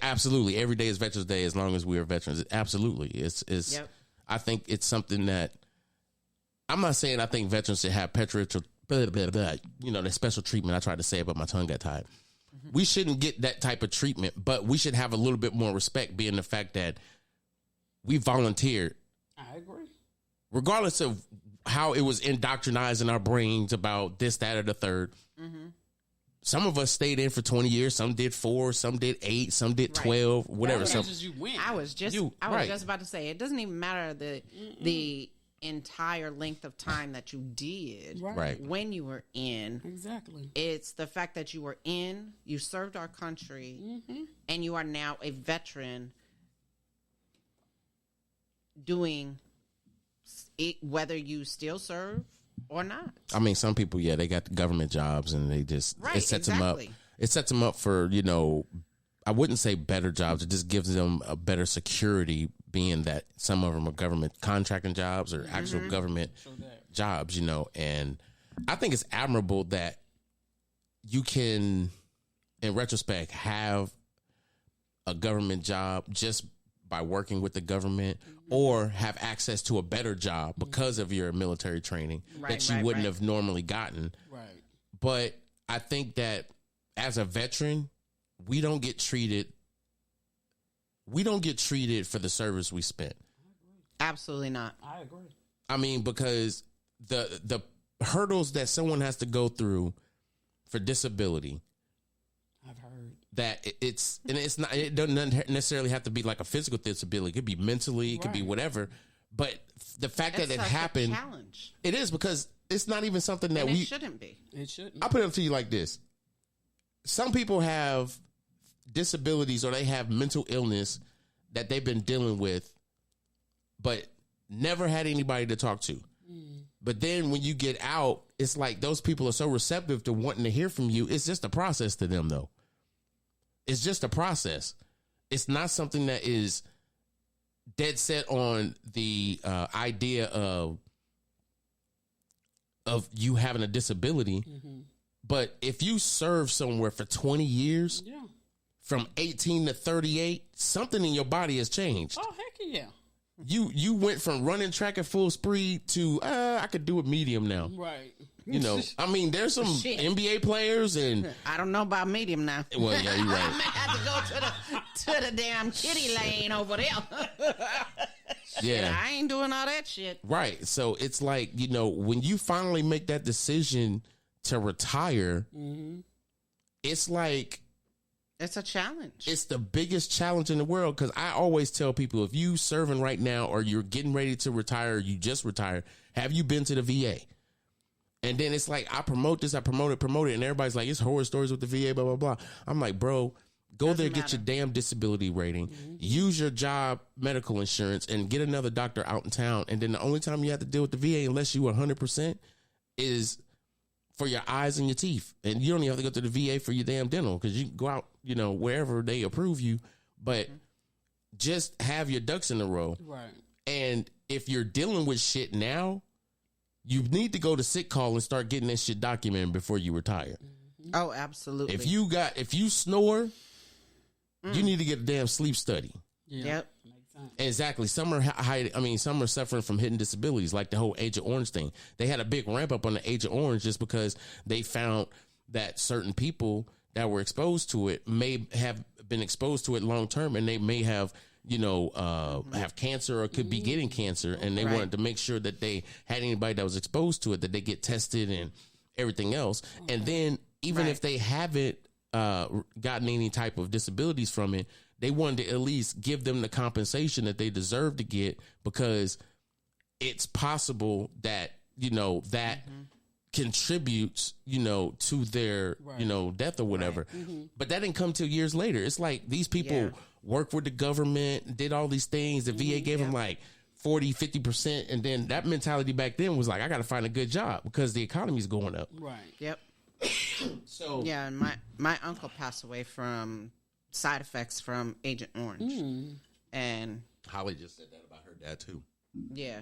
Absolutely, every day is Veterans Day as long as we are veterans. Absolutely, it's. Yep. I think it's something that I'm not saying I think veterans should have preferential, you know, the special treatment. I tried to say it, but my tongue got tied. We shouldn't get that type of treatment, but we should have a little bit more respect, being the fact that we volunteered. I agree. Regardless of how it was indoctrinized in our brains about this, that, or the third. Some of us stayed in for 20 years. Some did 4, some did 8, some did 12, whatever. So So you win. I was just about to say, it doesn't even matter the entire length of time that you did Right. when you were in. Exactly. It's the fact that you were in, you served our country, and you are now a veteran doing it, whether you still serve or not. I mean, some people, yeah, they got government jobs and they just, it sets them up. exactly. It sets them up for, you know, I wouldn't say better jobs. It just gives them a better security, being that some of them are government contracting jobs or actual government jobs, you know. And I think it's admirable that you can, in retrospect, have a government job just by working with the government, or have access to a better job because of your military training that you wouldn't have normally gotten. Right. But I think that as a veteran, we don't get treated for the service we spent. Absolutely not. I agree. I mean, because the hurdles that someone has to go through for disability, I've heard that it doesn't necessarily have to be like a physical disability. It could be mentally, it could be whatever. But the fact that it happened, challenge. it is, because it's not even something that And we it shouldn't be. it shouldn't. I'll put it to you like this. Some people have disabilities or they have mental illness that they've been dealing with, but never had anybody to talk to. But then when you get out, it's like those people are so receptive to wanting to hear from you. It's just a process to them, though. It's just a process. It's not something that is dead set on the idea of you having a disability. But if you serve somewhere for 20 years, from 18 to 38, something in your body has changed. Oh, heck yeah. You went from running track at full speed to I could do it medium now. Right. You know, I mean, there's some NBA players, and I don't know about medium now. well, yeah, you're I right. might have to go to the damn kitty lane over there. Yeah, I ain't doing all that shit. right. So it's like, you know, when you finally make that decision to retire, it's like It's a challenge. it's the biggest challenge in the world. Because I always tell people, if you serving right now or you're getting ready to retire, or you just retired, have you been to the VA? And then it's like, I promote this, I promote it, and everybody's like, it's horror stories with the VA, blah, blah, blah. I'm like, bro, go there, get your damn disability rating, use your job medical insurance, and get another doctor out in town. And then the only time you have to deal with the VA, unless you 100%, is for your eyes and your teeth. And you don't even have to go to the VA for your damn dental, because you can go out, you know, wherever they approve you. But just have your ducks in a row. Right. And if you're dealing with shit now, you need to go to sick call and start getting that shit documented before you retire. Oh, absolutely. If you snore, you need to get a damn sleep study. Yeah. Yep. Makes sense. Exactly. Some are suffering from hidden disabilities, like the whole Agent Orange thing. They had a big ramp up on the Agent Orange just because they found that certain people that were exposed to it may have been exposed to it long term, and they may have, you know, have cancer or could be getting cancer, and they wanted to make sure that they had anybody that was exposed to it, that they get tested and everything else. And then even if they haven't gotten any type of disabilities from it, they wanted to at least give them the compensation that they deserve to get, because it's possible that, that contributes, to their, death or whatever. But that didn't come till years later. It's like these people worked with the government, did all these things. The VA gave them like 40, 50%. And then that mentality back then was like, I got to find a good job because the economy's going up. Right. Yep. So yeah, and my uncle passed away from side effects from Agent Orange. And Holly just said that about her dad too. Yeah.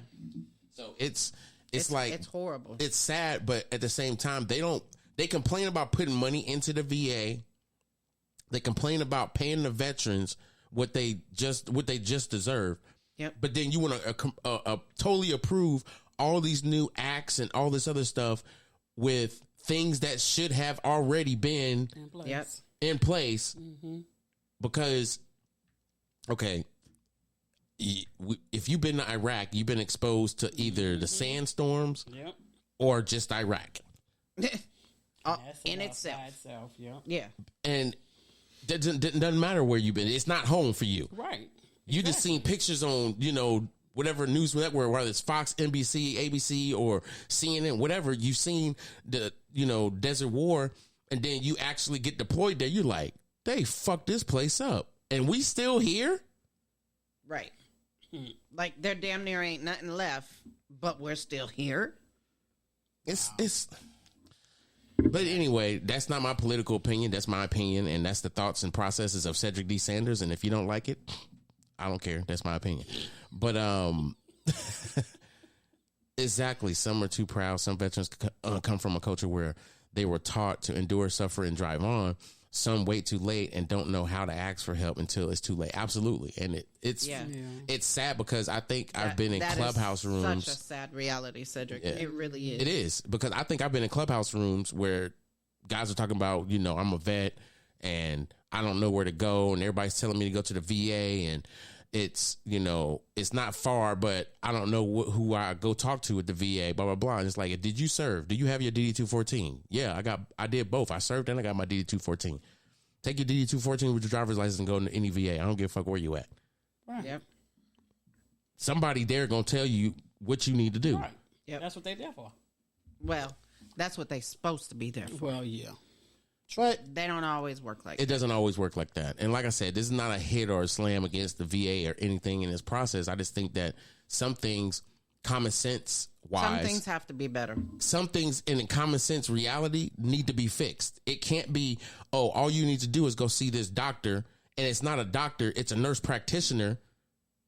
So it's like, it's horrible. It's sad, but at the same time, they complain about putting money into the VA. They complain about paying the veterans what they just deserve. Yep. But then you want to totally approve all these new acts and all this other stuff with things that should have already been in place. Because, okay, if you've been to Iraq, you've been exposed to either the sandstorms or just Iraq. In itself. Yeah. And it doesn't matter where you've been. It's not home for you. Right. You just seen pictures on, whatever news network, whether it's Fox, NBC, ABC, or CNN, whatever. You've seen the, Desert War, and then you actually get deployed there. You're like, they fucked this place up, and we still here? Right. Like, there damn near ain't nothing left, but we're still here. But anyway, that's not my political opinion. That's my opinion, and that's the thoughts and processes of Cedric D. Sanders. And if you don't like it, I don't care. That's my opinion. But exactly, some are too proud. Some veterans come from a culture where they were taught to endure, suffer, and drive on. Some wait too late and don't know how to ask for help until it's too late. Absolutely. And it's sad because I think I've been in clubhouse rooms. Such a sad reality, Cedric. Yeah. It really is. It is, because I think I've been in clubhouse rooms where guys are talking about, I'm a vet and I don't know where to go, and everybody's telling me to go to the VA, and it's, it's not far, but I don't know who I go talk to at the VA, blah, blah, blah. And it's like, did you serve? Do you have your DD-214? Yeah, I did both. I served and I got my DD-214. Take your DD-214 with your driver's license and go to any VA. I don't give a fuck where you at. Right. Yep. Somebody there going to tell you what you need to do. Right. Yep. That's what they're there for. Well, that's what they're supposed to be there for. Well, yeah. But they don't always work like that. It doesn't always work like that. And like I said, this is not a hit or a slam against the VA or anything in this process. I just think that some things, common sense wise, some things have to be better. Some things in common sense reality need to be fixed. It can't be, all you need to do is go see this doctor, and it's not a doctor, it's a nurse practitioner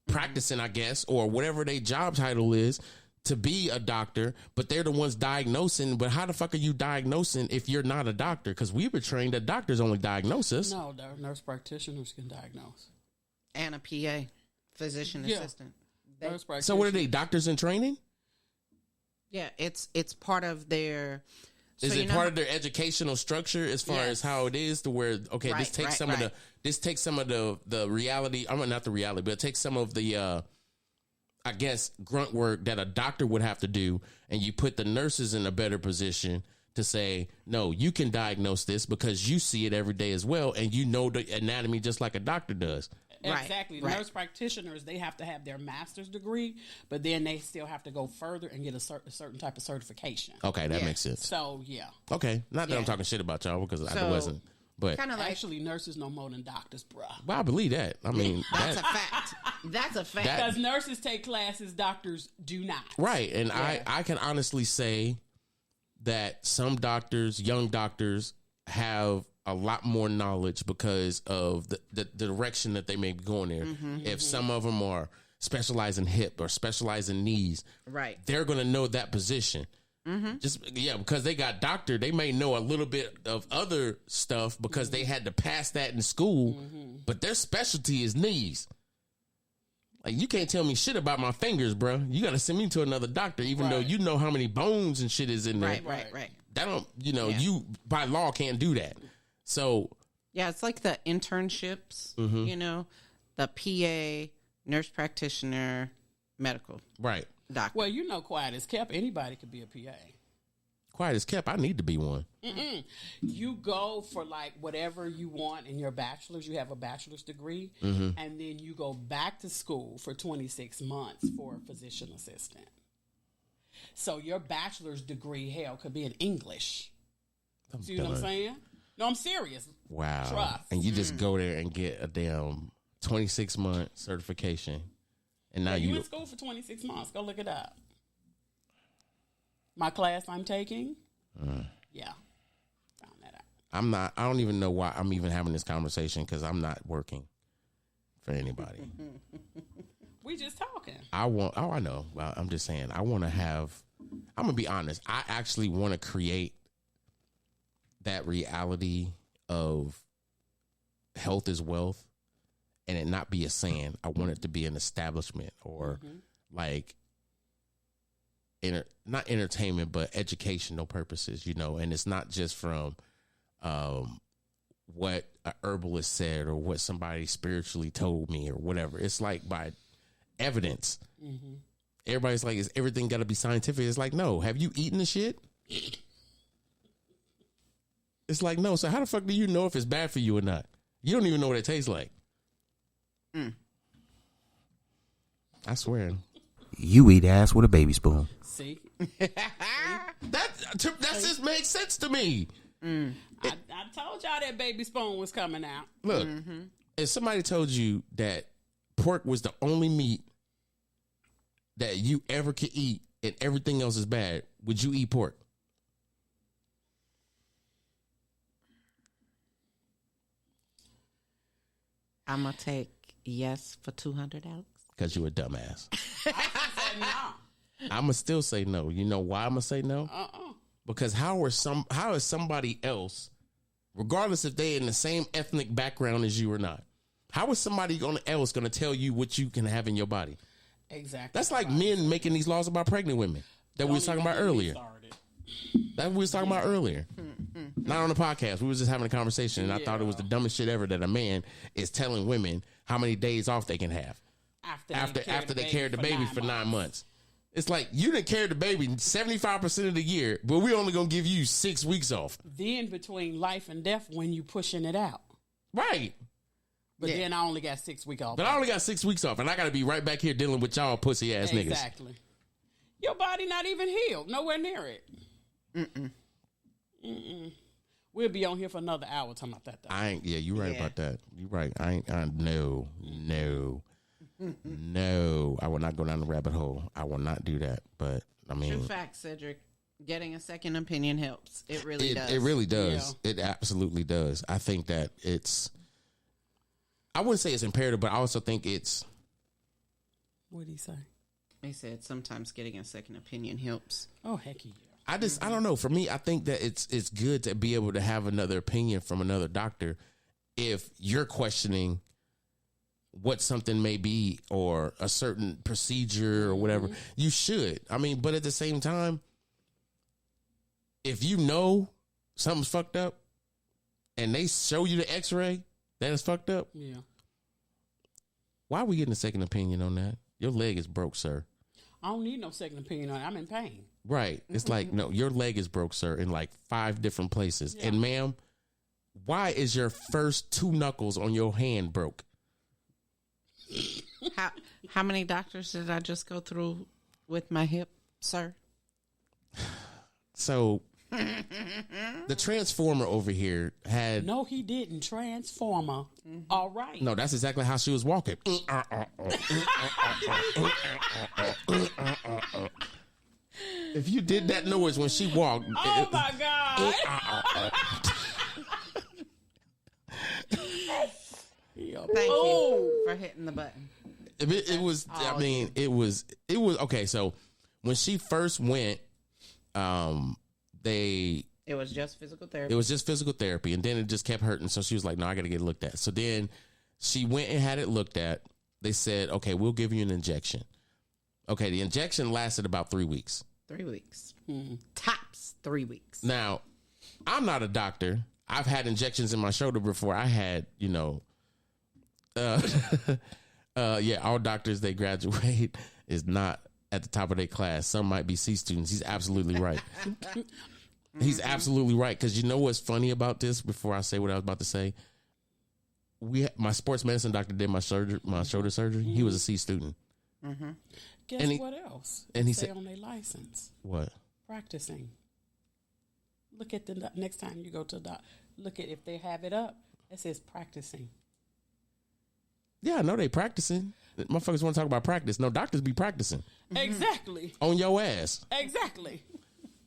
practicing, I guess, or whatever their job title is, to be a doctor, but they're the ones diagnosing. But how the fuck are you diagnosing if you're not a doctor? Because we were trained that doctors only diagnose us. No, nurse practitioners can diagnose. And a PA, physician assistant. So what are they, doctors in training? Yeah, it's part of their... Is it part of their educational structure as far as how it is to where, okay, this takes some of the reality, not the reality, but it takes some of the... I guess, grunt work that a doctor would have to do, and you put the nurses in a better position to say, no, you can diagnose this because you see it every day as well, and you know the anatomy just like a doctor does. Exactly. Nurse practitioners, they have to have their master's degree, but then they still have to go further and get a certain type of certification. Okay, that makes sense. So, yeah. Okay, not that I'm talking shit about y'all, because I wasn't. But kind of like, actually, nurses know more than doctors, bruh. Well, I believe that. I mean, that's a fact. That's a fact. Because nurses take classes, doctors do not. Right, and I can honestly say that some doctors, young doctors, have a lot more knowledge because of the direction that they may be going there. If some of them are specialized in hip or specialized in knees, they're going to know that position. Because they got doctor, they may know a little bit of other stuff because they had to pass that in school, but their specialty is knees. Like, you can't tell me shit about my fingers, bro. You got to send me to another doctor, even though you know how many bones and shit is in there. Right. That don't, you by law can't do that. So yeah, it's like the internships, the PA, nurse practitioner, medical. Right. Doctor. Well, quiet as kept, anybody could be a PA. quiet as kept. I need to be one. You go for like whatever you want in your bachelor's. You have a bachelor's degree, and then you go back to school for 26 months for a physician assistant. So your bachelor's degree, hell, could be in English. See what I'm saying? No, I'm serious. Wow. Trust. And you just go there and get a damn 26-month certification. And now you in school for 26 months. Go look it up. My class I'm taking. Yeah. Found that out. I don't even know why I'm even having this conversation because I'm not working for anybody. We just talking. I know. Well, I'm just saying, I'm going to be honest. I actually want to create that reality of health is wealth and it not be a saying. I want it to be an establishment or like, not entertainment, but educational purposes, and it's not just from what a herbalist said or what somebody spiritually told me or whatever. It's like by evidence. Everybody's like, is everything got to be scientific? It's like, no. Have you eaten the shit? It's like, no. So how the fuck do you know if it's bad for you or not? You don't even know what it tastes like. I swear. You eat ass with a baby spoon. See? That just makes sense to me. I told y'all that baby spoon was coming out. Look, if somebody told you that pork was the only meat that you ever could eat and everything else is bad, would you eat pork? I'm going to take yes for $200. Because you a dumbass. I said no. I'm going to still say no. You know why I'm going to say no? Because how is somebody else, regardless if they in the same ethnic background as you or not, how is somebody else going to tell you what you can have in your body? Exactly. That's like men making these laws about pregnant women that we was talking about earlier. That we was talking about earlier. Not on the podcast. We was just having a conversation, and I thought it was the dumbest shit ever that a man is telling women how many days off they can have after they carried the baby for 9 months. It's like, you didn't carry the baby 75% of the year, but we're only going to give you 6 weeks off. Then between life and death when you pushing it out. Right. But then I only got 6 weeks off. But I only got 6 weeks off, and I got to be right back here dealing with y'all pussy ass niggas. Exactly. Your body not even healed. Nowhere near it. We'll be on here for another hour talking about that. You right about that. You right. No. I will not go down the rabbit hole. I will not do that. But I mean, true fact, Cedric. Getting a second opinion helps. It really does. It really does. Yeah. It absolutely does. I think that I wouldn't say it's imperative, but I also think it's. What did he say? He said sometimes getting a second opinion helps. Oh, heck yeah. I don't know. For me, I think that it's good to be able to have another opinion from another doctor if you're questioning what something may be or a certain procedure or whatever. You should. I mean, but at the same time, if you know something's fucked up and they show you the x-ray that is fucked up, why are we getting a second opinion on that? Your leg is broke, sir. I don't need no second opinion on it. I'm in pain. Right. It's like, no, your leg is broke, sir, in like 5 different places. Yeah. And ma'am, why is your first 2 knuckles on your hand broke? How many doctors did I just go through with my hip, sir? So the transformer over here had... No, he didn't. Transformer. All right. No, that's exactly how she was walking. If you did that noise when she walked... Oh, my God. Thank you for hitting the button. It was, I mean, it was, okay, so when she first went, it was just physical therapy. It was just physical therapy, and then it just kept hurting, so she was like, no, I got to get it looked at. So then she went and had it looked at. They said, okay, we'll give you an injection. Okay, the injection lasted about 3 weeks. 3 weeks. Tops 3 weeks. Now, I'm not a doctor. I've had injections in my shoulder before. I had, all doctors, they graduate is not at the top of their class. Some might be C students. He's absolutely right. He's absolutely right. Because you know what's funny about this? Before I say what I was about to say, my sports medicine doctor did my shoulder surgery. He was a C student. Guess what else? And he say said on their license. What? Practicing. Look at the next time you go to the doc. Look at if they have it up. It says practicing. Yeah, I know they practicing. Motherfuckers want to talk about practice. No, doctors be practicing. Exactly. On your ass. Exactly.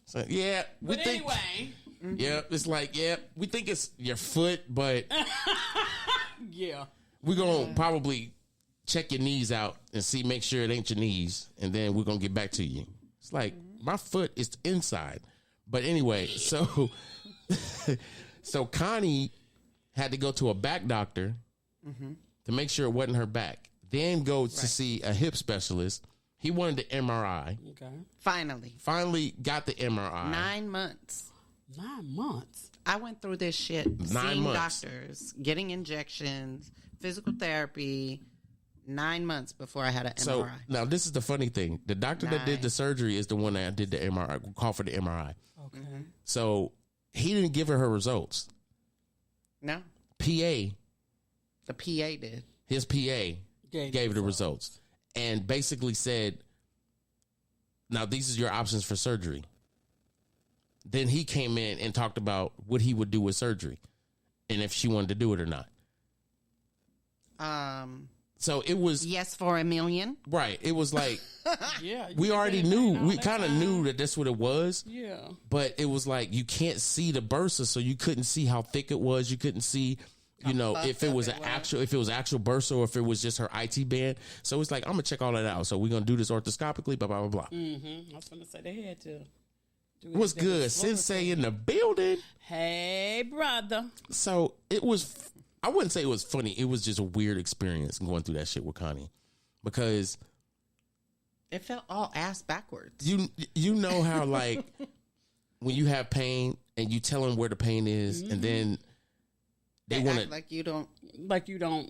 So, yeah. But anyway. Yeah, it's like, we think it's your foot, but yeah. we're going to probably check your knees out and make sure it ain't your knees, and then we're going to get back to you. It's like, my foot is inside. But anyway, so Connie had to go to a back doctor to make sure it wasn't her back. Then go to see a hip specialist. He wanted the MRI. Okay. Finally got the MRI. 9 months. 9 months. I went through this shit. 9 seeing months. doctors, getting injections, physical therapy. 9 months before I had an So MRI. now this is the funny thing. The doctor that did the surgery is the one that did the MRI, called for the MRI. Okay. So he didn't give her results. No. PA. The PA did. His PA gave the results and basically said, now these are your options for surgery. Then he came in and talked about what he would do with surgery and if she wanted to do it or not. So it was yes for $1 million. Right. It was like, yeah, we already knew. We kind of knew that that's what it was. Yeah. But it was like, you can't see the bursa, so you couldn't see how thick it was. You couldn't see, if it was actual bursa or if it was just her IT band. So it's like, I'm gonna check all that out. So we're gonna do this orthoscopically, blah, blah, blah, blah. I was gonna say they had to do it. What's good? Sensei in the building. Hey, brother. So it was, I wouldn't say it was funny. It was just a weird experience going through that shit with Connie, because it felt all ass backwards. You know how like when you have pain and you tell them where the pain is, and then they want to like you don't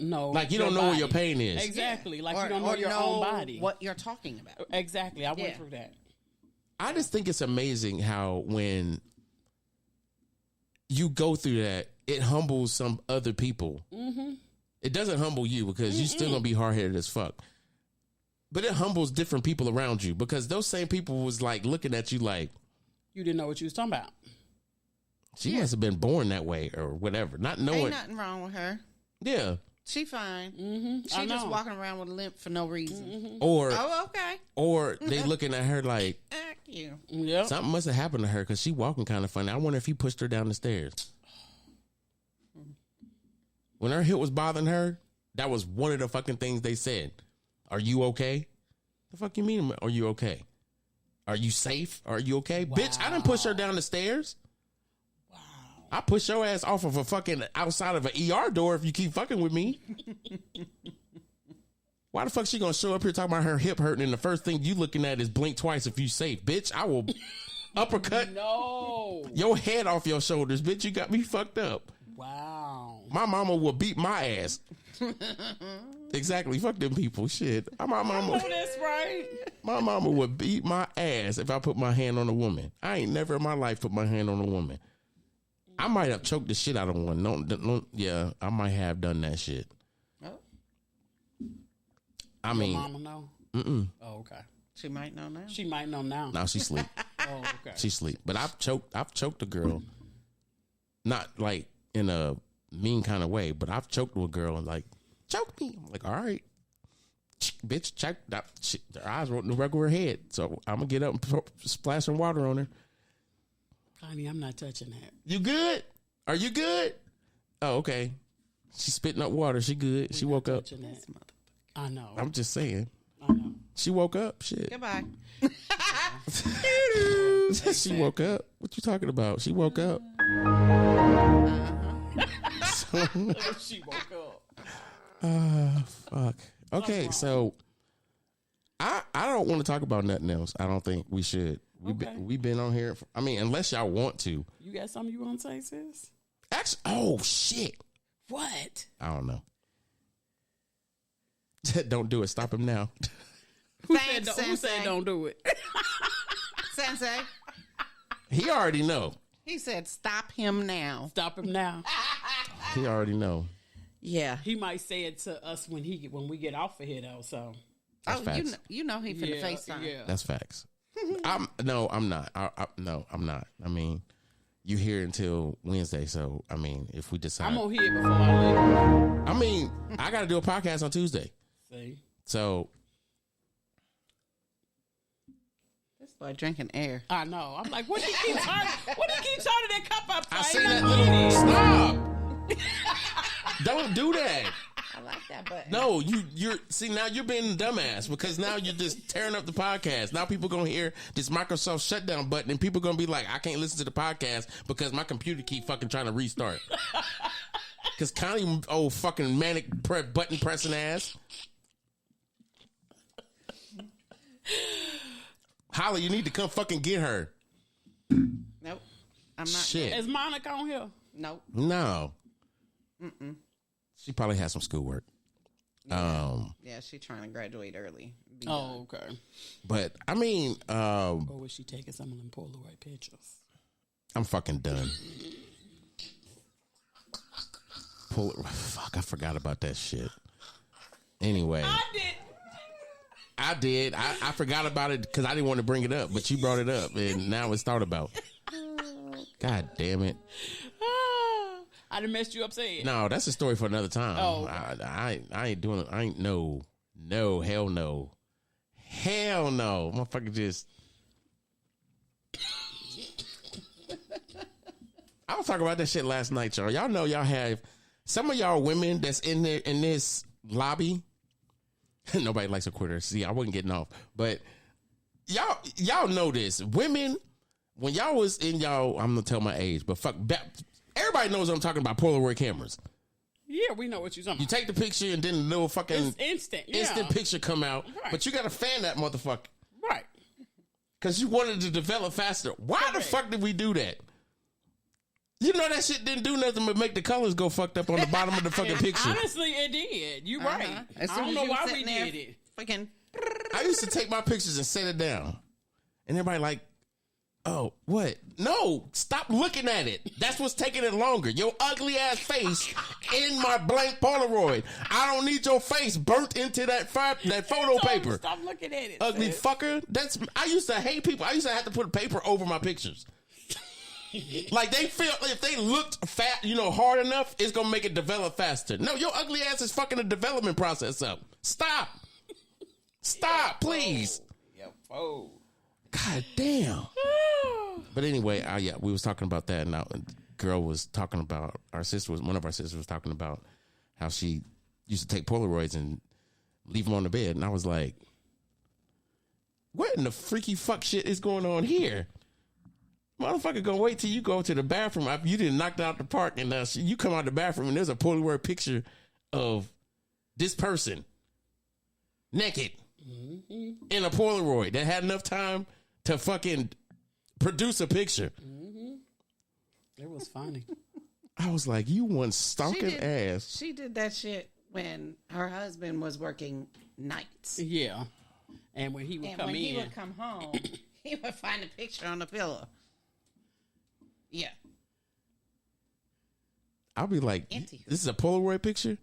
know, like you don't know where your pain is. Exactly, like or, you don't know your own body, what you're talking about. Exactly, I went through that. I just think it's amazing how when you go through that, it humbles some other people. It doesn't humble you because you're still gonna be hard headed as fuck. But it humbles different people around you because those same people was like looking at you like you didn't know what you was talking about. She must have been born that way or whatever. Not knowing. Ain't nothing wrong with her. Yeah. She fine. She just walking around with a limp for no reason. Or okay. Or they looking at her like, Heck you. Yep. Something must have happened to her because she walking kind of funny. I wonder if he pushed her down the stairs. When her hip was bothering her, that was one of the fucking things they said. Are you okay? The fuck you mean, are you okay? Are you safe? Are you okay? Wow. Bitch, I didn't push her down the stairs. Wow. I push your ass off of a fucking outside of an ER door if you keep fucking with me. Why the fuck she gonna show up here talking about her hip hurting and the first thing you looking at is blink twice if you safe? Bitch, I will uppercut your head off your shoulders. Bitch, you got me fucked up. Wow. My mama will beat my ass. Exactly. Fuck them people. Shit. My mama. I know that's right. My mama would beat my ass if I put my hand on a woman. I ain't never in my life put my hand on a woman. I might have choked the shit out of one. No, yeah, I might have done that shit. Oh. I mean, your mama know? Oh, okay. She might know now. She might know now. Now she sleep. Oh, okay. She sleep. But I've choked a girl. Not like in a mean kind of way, but I've choked a girl and like, choke me. I'm like, all right. Bitch, choke that shit. Her eyes were in the regular head. So I'm gonna get up and splash some water on her. Honey, I'm not touching that. You good? Are you good? Oh, okay. She's spitting up water. She good. She woke up. I know. I'm just saying. I know. She woke up. Shit. Goodbye. She woke up. What you talking about? She woke up. She woke up. Fuck. Okay, so I don't want to talk about nothing else. I don't think we should. We've been on here. Unless y'all want to. You got something you want to say, sis? Actually, oh shit. What? I don't know. Don't do it. Stop him now. Who Thanks, said don't do it? Sensei. He already know. He said, "Stop him now." Stop him now. He already know. Yeah. He might say it to us when we get off of here though. So That's facts. You know he finna FaceTime. Yeah. That's facts. I'm not. No, I'm not. I mean, you here until Wednesday, so I mean, if we decide, I'm gonna hear it before I leave. I mean, I got to do a podcast on Tuesday, See, so This boy drinking air. I know. I'm like, what do you keep turning? What do you keep turning that cup up? I see that little stop. Don't do that. I like that button. No, you're see now you're being a dumbass because now you're just tearing up the podcast. Now people gonna hear this Microsoft shutdown button and people gonna be like, I can't listen to the podcast because my computer keep fucking trying to restart. Because Connie, old fucking manic button pressing ass. Holly, you need to come fucking get her. Nope. I'm not. Shit. Is Monica on here? Nope. No. She probably has some schoolwork. Yeah, she's trying to graduate early. Be done. Oh, okay. But I mean, Or was she taking some of them Polaroid pictures? I'm fucking done. Fuck, I forgot about that shit. Anyway. I did. I forgot about it because I didn't want to bring it up, but you brought it up, and now it's thought about. God damn it. I done messed you up saying. No, that's a story for another time. Oh. I ain't doing it. I ain't no, hell no. Hell no. Motherfucker just. I was talking about that shit last night, y'all. Y'all know y'all have some of y'all women that's in there in this lobby. Nobody likes a quitter. See, I wasn't getting off. But y'all know this. Women, when y'all was in y'all, I'm gonna tell my age, but fuck, everybody knows what I'm talking about. Polaroid cameras. Yeah, we know what you're talking You about. take the picture and then the little fucking It's instant. Yeah. instant picture come out, Right. but you gotta fan that motherfucker Right. because you wanted to develop faster. Why the fuck did we do that? You know that shit didn't do nothing but make the colors go fucked up on the bottom of the fucking picture. Honestly, it did. You're right. As I soon don't as know you why sitting we there, did it. Fucking. I used to take my pictures and set it down, and everybody like, oh, what? No, stop looking at it. That's what's taking it longer. Your ugly ass face in my blank Polaroid. I don't need your face burnt into that photo paper. Stop looking at it. Ugly sis. fucker. I used to hate people. I used to have to put paper over my pictures. Like they feel if they looked fat, hard enough, it's gonna make it develop faster. No, your ugly ass is fucking the development process up. Stop, please. God damn. But anyway, we was talking about that, and the girl was talking about one of our sisters was talking about how she used to take Polaroids and leave them on the bed, and I was like, what in the freaky fuck shit is going on here? Motherfucker gonna wait till you go to the bathroom. You didn't knock it out the park, and you come out the bathroom, and there's a Polaroid picture of this person naked in a Polaroid that had enough time to fucking produce a picture. It was funny. I was like, you one stonking ass. She did that shit when her husband was working nights. Yeah. And when he would come in. He would come home, he would find a picture on the pillow. Yeah. I'll be like, this is a Polaroid picture?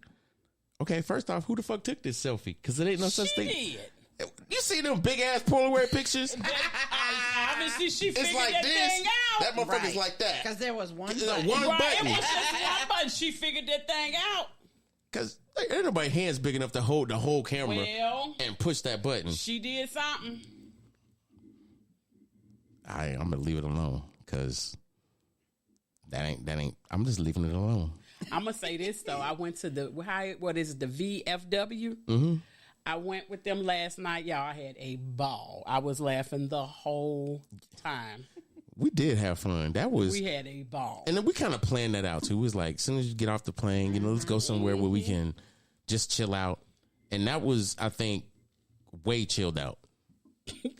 Okay, first off, who the fuck took this selfie? Because it ain't no such thing. Did. You see them big ass Polaroid pictures? Obviously, she figured It's like that this. thing out. That motherfucker's like that. Because there was one It's button. one Right, button. it was just one button. She figured that thing out. Because ain't nobody hands big enough to hold the whole camera Well, and push that button. she did something. I'm going to leave it alone because that ain't, I'm just leaving it alone. I'm gonna say this though. I went to the VFW. Mm-hmm. I went with them last night, y'all. I had a ball. I was laughing the whole time. We did have fun. We had a ball. And then we kind of planned that out too. It was like, as soon as you get off the plane, let's go somewhere where we can just chill out. And that was, I think, way chilled out.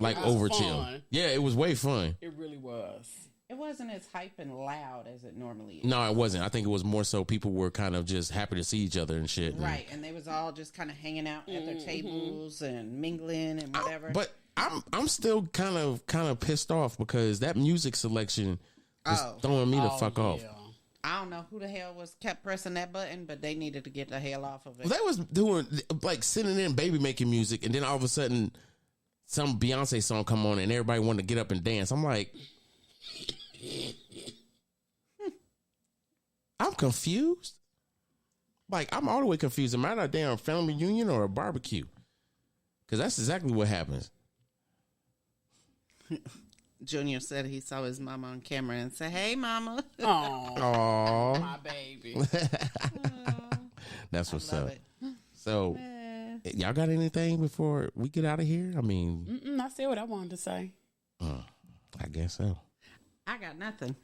Like over chill. Yeah, it was way fun. It really was. It wasn't as hype and loud as it normally is. No, it wasn't. I think it was more so people were kind of just happy to see each other and shit. Right, and they was all just kind of hanging out at their tables and mingling and whatever. But I'm still kind of pissed off because that music selection It's throwing me the fuck off. I don't know who the hell kept pressing that button, but they needed to get the hell off of it. They was doing like sending in baby making music, and then all of a sudden, some Beyonce song come on, and everybody wanted to get up and dance. I'm like, I'm confused. Like, I'm all the way confused. Am I at a damn family reunion or a barbecue? Because that's exactly what happens. Junior said he saw his mama on camera and said, "Hey, mama." Aww. My baby. That's what's up. So, y'all got anything before we get out of here? I mean, I said what I wanted to say. I guess so. I got nothing.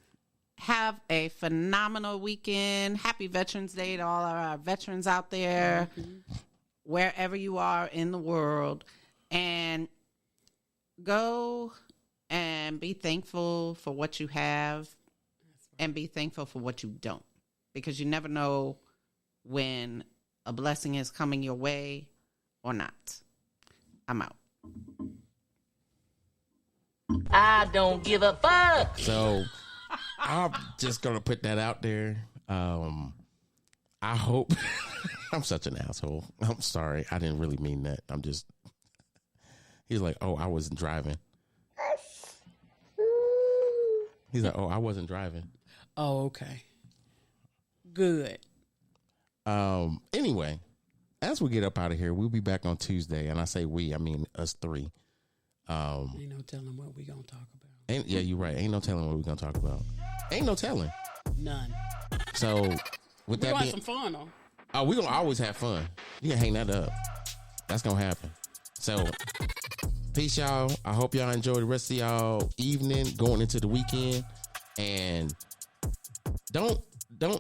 Have a phenomenal weekend. Happy Veterans Day to all of our veterans out there, wherever you are in the world. And go and be thankful for what you have and be thankful for what you don't. Because you never know when a blessing is coming your way or not. I'm out. I don't give a fuck. So I'm just gonna put that out there. I hope I'm such an asshole. I'm sorry. I didn't really mean that. He's like, oh, I wasn't driving. He's like, oh, I wasn't driving. Oh, okay. Good. Anyway, as we get up out of here, we'll be back on Tuesday. And I say we, I mean us three. Ain't no telling what we gonna talk about. Yeah, you're right. Ain't no telling what we gonna talk about. Ain't no telling. None. So with We that gonna being, have some fun though. oh, we gonna always have fun. You can hang that up. That's gonna happen. So peace, y'all. I hope y'all enjoy the rest of y'all evening going into the weekend. And don't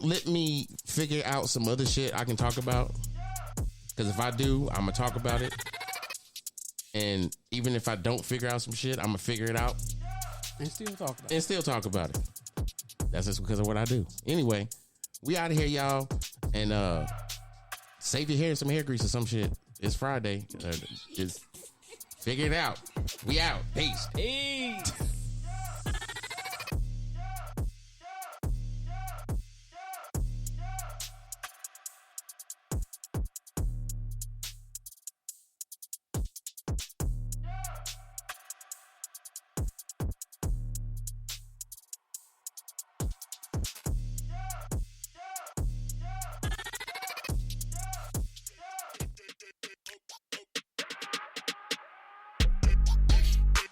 let me figure out some other shit I can talk about. Because if I do, I'm gonna talk about it. And even if I don't figure out some shit, I'm gonna figure it out And still talk about it. and still talk about it. That's just because of what I do. Anyway, we out of here, y'all. And save your hair in some hair grease or some shit. It's Friday. Just figure it out. We out. Peace. Peace.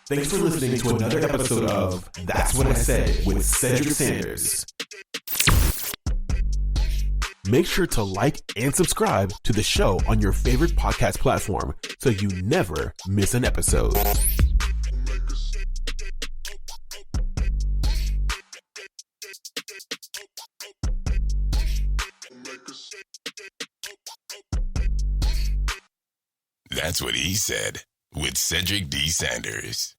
Thanks for listening to another episode of That's What I Said with Cedric Sanders. Make sure to like and subscribe to the show on your favorite podcast platform so you never miss an episode. That's what he said with Cedric D. Sanders.